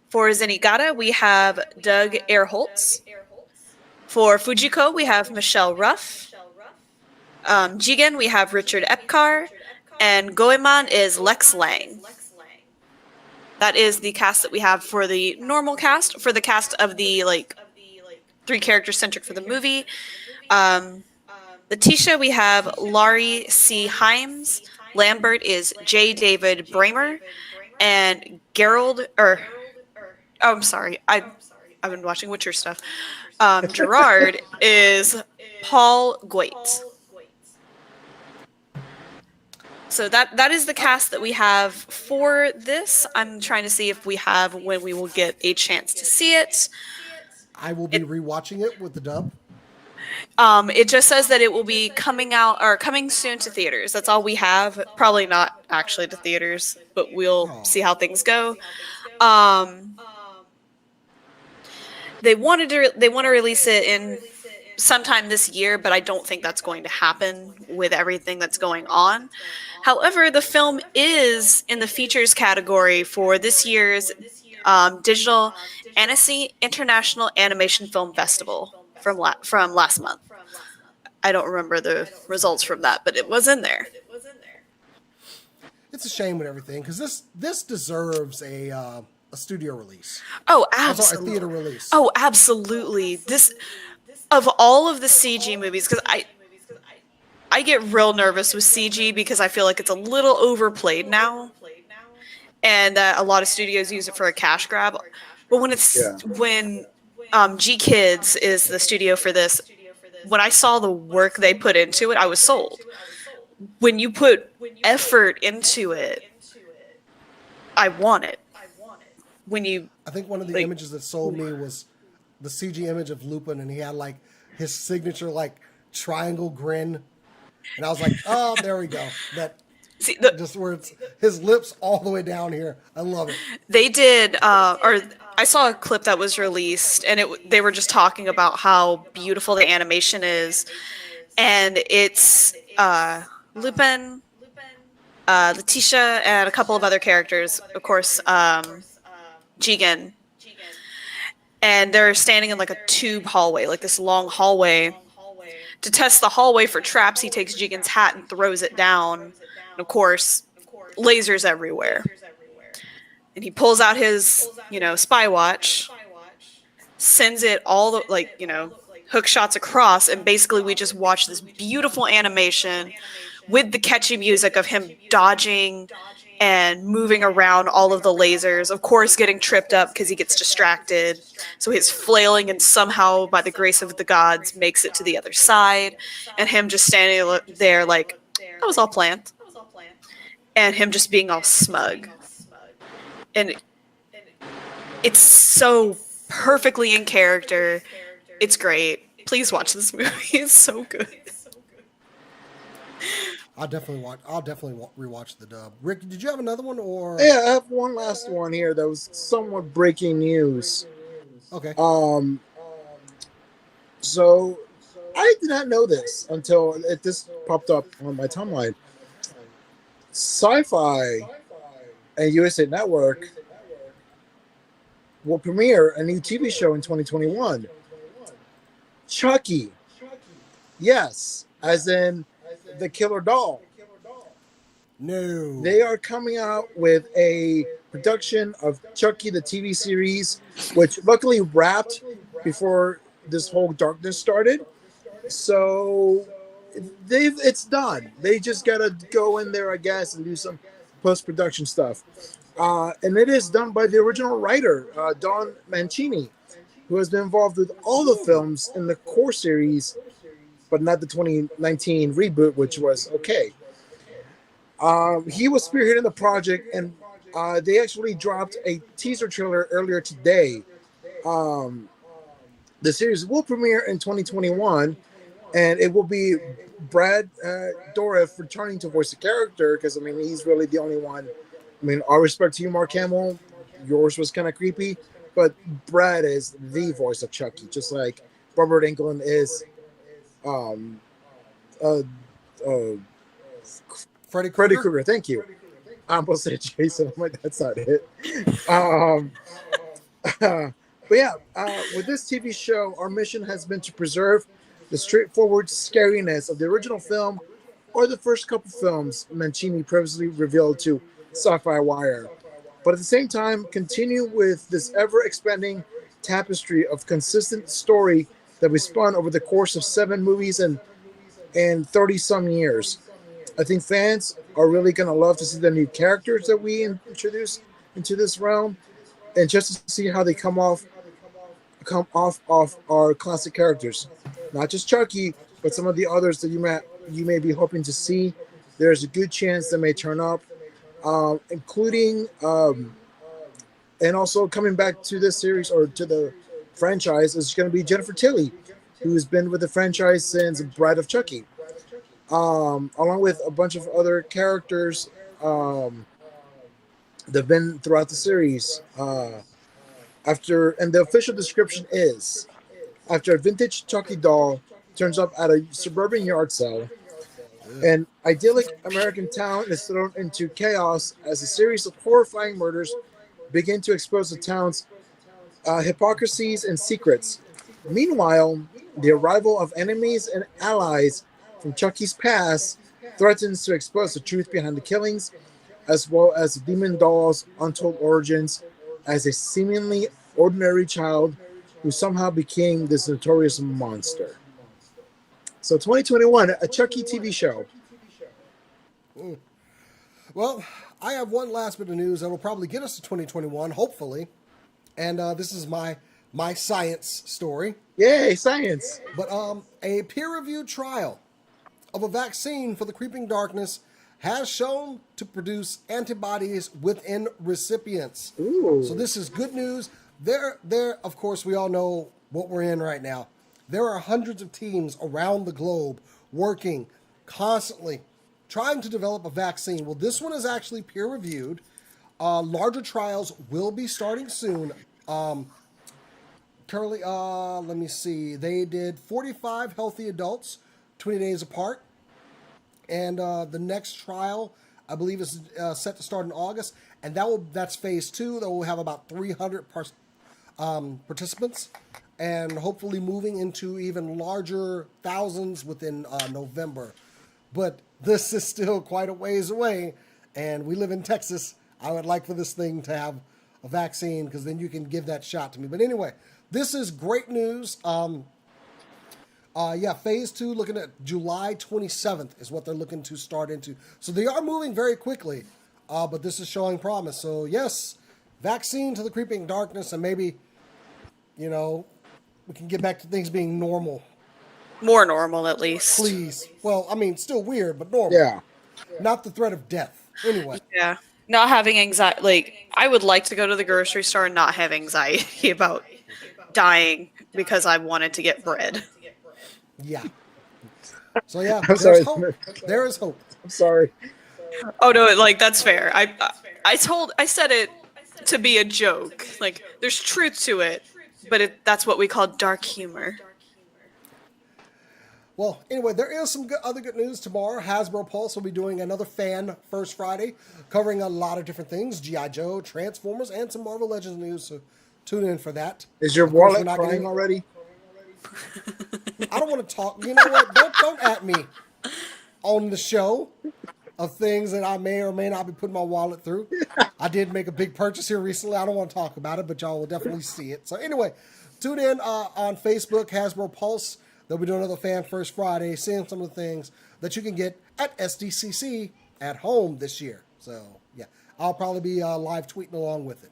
For Zenigata, we have Doug Airholtz. For Fujiko, we have Michelle Ruff. Jigen, we have Richard Epcar. And Goemon is Lex Lang. That is the cast that we have for the normal cast. For the cast of the 3 characters centric for the movie. Letitia, we have Laurie C. Himes. Lambert is J. David Bramer. And I'm sorry. I've been watching Witcher stuff. Gerard is Paul Goit. So that is the cast that we have for this. I'm trying to see if we have when we will get a chance to see it. I will be rewatching it with the dub. It just says that it will be coming out or coming soon to theaters. That's all we have. Probably not actually to theaters, but we'll Oh. see how things go. Um, they want to release it in sometime this year, but I don't think that's going to happen with everything that's going on. However, the film is in the features category for this year's Digital Annecy International Animation Film Festival from last month. I don't remember the results from that, but it was in there. It's a shame with everything because this deserves a studio release. Oh, I'm sorry, a absolutely. theater release. Oh, absolutely. This of all of the CG movies, because I get real nervous with CG because I feel like it's a little overplayed now, and a lot of studios use it for a cash grab. But when G Kids is the studio for this, when I saw the work they put into it, I was sold. When you put effort into it, I want it. When you I think one of the like, images that sold me was the CG image of Lupin, and he had like his signature like triangle grin, and I was like, oh, there we go. That see, just where it's his lips all the way down here. I love it. they did, or I saw a clip that was released, and they were just talking about how beautiful the animation is, and it's Lupin, Letitia, and a couple of other characters, of course, Jigen, and they're standing in like a tube hallway, like this long hallway. To test the hallway for traps, he takes Jigen's hat and throws it down, and of course, lasers everywhere. And he pulls out his, spy watch, sends it all the hook shots across, and basically we just watch this beautiful animation with the catchy music of him dodging and moving around all of the lasers, of course getting tripped up because he gets distracted, so he's flailing and somehow by the grace of the gods makes it to the other side, and him just standing there like that was all planned, and him just being all smug, and it's so perfectly in character. It's great. Please watch this movie. It's so good. I'll definitely rewatch the dub. Rick, did you have another one or? Yeah, I have one last one here that was somewhat breaking news. Okay. So I did not know this until this popped up on my timeline. Sci-Fi and USA Network will premiere a new TV show in 2021. Chucky. Yes, as in the killer doll. No. They are coming out with a production of Chucky the TV series, which luckily wrapped before this whole darkness started. So it's done. They just gotta go in there, I guess, and do some post-production stuff. And it is done by the original writer, Don Mancini, who has been involved with all the films in the core series, but not the 2019 reboot, which was okay. He was spearheading the project, and they actually dropped a teaser trailer earlier today. The series will premiere in 2021, and it will be Brad Dourif returning to voice the character, because, I mean, he's really the only one. I mean, all respect to you, Mark Hamill. Yours was kind of creepy, but Brad is the voice of Chucky, just like Robert Englund is Freddy Krueger. Thank you. I almost said Jason. I'm like, that's not it. But yeah, with this TV show, our mission has been to preserve the straightforward scariness of the original film or the first couple films Mancini previously revealed to Sci-Fi Wire, but at the same time continue with this ever-expanding tapestry of consistent story that we spun over the course of 7 movies and 30-some years. I think fans are really going to love to see the new characters that we introduce into this realm, and just to see how they come off our classic characters. Not just Chucky, but some of the others that you may be hoping to see. There's a good chance they may turn up, including and also coming back to this series or to the franchise is going to be Jennifer Tilly, who's been with the franchise since Bride of Chucky, along with a bunch of other characters that have been throughout the series. And the official description is: after a vintage Chucky doll turns up at a suburban yard sale, an idyllic American town is thrown into chaos as a series of horrifying murders begin to expose the town's hypocrisies and secrets. Meanwhile, the arrival of enemies and allies from Chucky's past threatens to expose the truth behind the killings, as well as the demon doll's untold origins as a seemingly ordinary child who somehow became this notorious monster. So 2021, a Chucky TV show. Well, I have one last bit of news that will probably get us to 2021, hopefully. And this is my science story. Yay, science! But a peer-reviewed trial of a vaccine for the creeping darkness has shown to produce antibodies within recipients. Ooh. So this is good news. There, of course, we all know what we're in right now. There are hundreds of teams around the globe working constantly, trying to develop a vaccine. Well, this one is actually peer-reviewed. Larger trials will be starting soon. Currently, let me see. They did 45 healthy adults, 20 days apart. And the next trial, I believe, is set to start in August. And that's phase 2. That will have about 300 participants. And hopefully moving into even larger thousands within November. But this is still quite a ways away. And we live in Texas. I would like for this thing to have a vaccine, because then you can give that shot to me. But anyway, this is great news. Phase 2, looking at July 27th is what they're looking to start into. So they are moving very quickly, but this is showing promise. So yes, vaccine to the creeping darkness, and maybe, we can get back to things being normal. More normal, at least. Please. Well, I mean, still weird, but normal. Yeah. Not the threat of death. Anyway. Yeah. Not having anxiety. Like, I would like to go to the grocery store and not have anxiety about dying because I wanted to get bread. Yeah. So yeah, I'm there's sorry. hope. There is hope. I'm sorry. Oh no, like that's fair. I said it to be a joke. Like, there's truth to it, but that's what we call dark humor. Well, anyway, there is some other good news tomorrow. Hasbro Pulse will be doing another Fan First Friday, covering a lot of different things: G.I. Joe, Transformers, and some Marvel Legends news. So tune in for that. Is your wallet crying already? I don't want to talk. You know what? Don't at me on the show of things that I may or may not be putting my wallet through. I did make a big purchase here recently. I don't want to talk about it, but y'all will definitely see it. So anyway, tune in on Facebook, Hasbro Pulse. They'll be doing another Fan First Friday, seeing some of the things that you can get at SDCC at home this year. So, yeah, I'll probably be live tweeting along with it.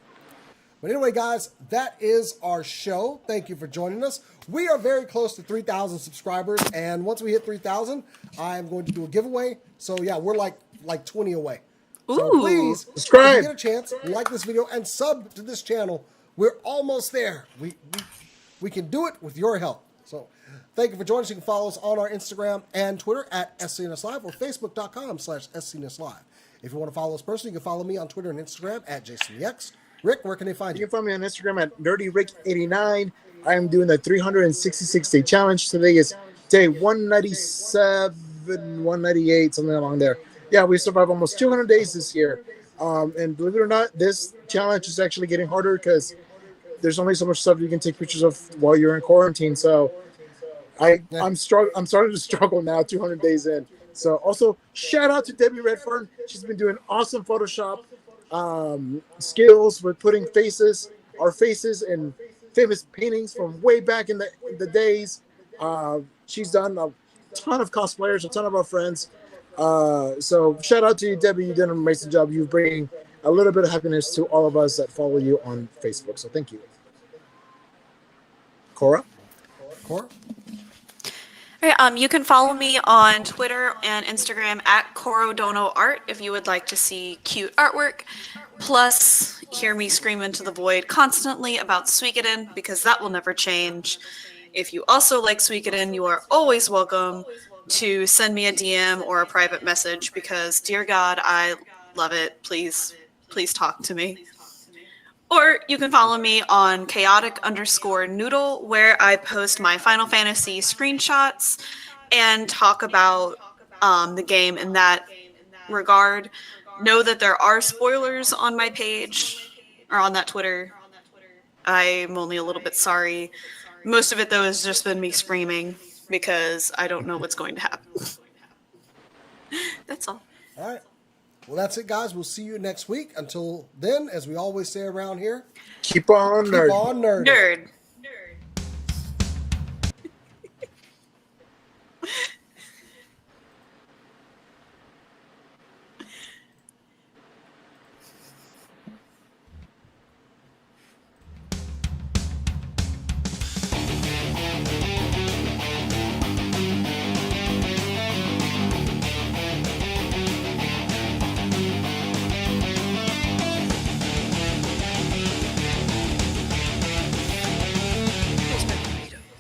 But anyway, guys, that is our show. Thank you for joining us. We are very close to 3,000 subscribers, and once we hit 3,000, I'm going to do a giveaway. So, yeah, we're like 20 away. So Ooh. please, subscribe. if you get a chance, like this video and sub to this channel. We're almost there. We can do it with your help. So thank you for joining us. You can follow us on our Instagram and Twitter at SCNS Live or Facebook.com/SCNS Live. If you want to follow us personally, you can follow me on Twitter and Instagram at JasonX. Rick, where can they find you? You can find me on Instagram at NerdyRick89. I am doing the 366-day challenge. Today is day 197, 198, something along there. Yeah, we survived almost 200 days this year. And believe it or not, this challenge is actually getting harder because there's only so much stuff you can take pictures of while you're in quarantine. So I'm starting to struggle now, 200 days in. So also shout out to Debbie Redfern. She's been doing awesome Photoshop skills with putting our faces in famous paintings from way back in the days. She's done a ton of cosplayers, a ton of our friends. So shout out to you, Debbie. You did an amazing job. You bring a little bit of happiness to all of us that follow you on Facebook. So thank you. Cora? Cora? All right, you can follow me on Twitter and Instagram at CoroDonoArt if you would like to see cute artwork. Plus, hear me scream into the void constantly about Suikoden, because that will never change. If you also like Suikoden, you are always welcome to send me a DM or a private message because, dear God, I love it. Please talk to me. Or you can follow me on chaotic_noodle, where I post my Final Fantasy screenshots and talk about the game in that regard. Know that there are spoilers on my page or on that Twitter. I'm only a little bit sorry. Most of it, though, has just been me screaming because I don't know what's going to happen. That's all. All right. Well, that's it, guys. We'll see you next week. Until then, as we always say around here, Keep on keep nerding. on nerding. Nerd.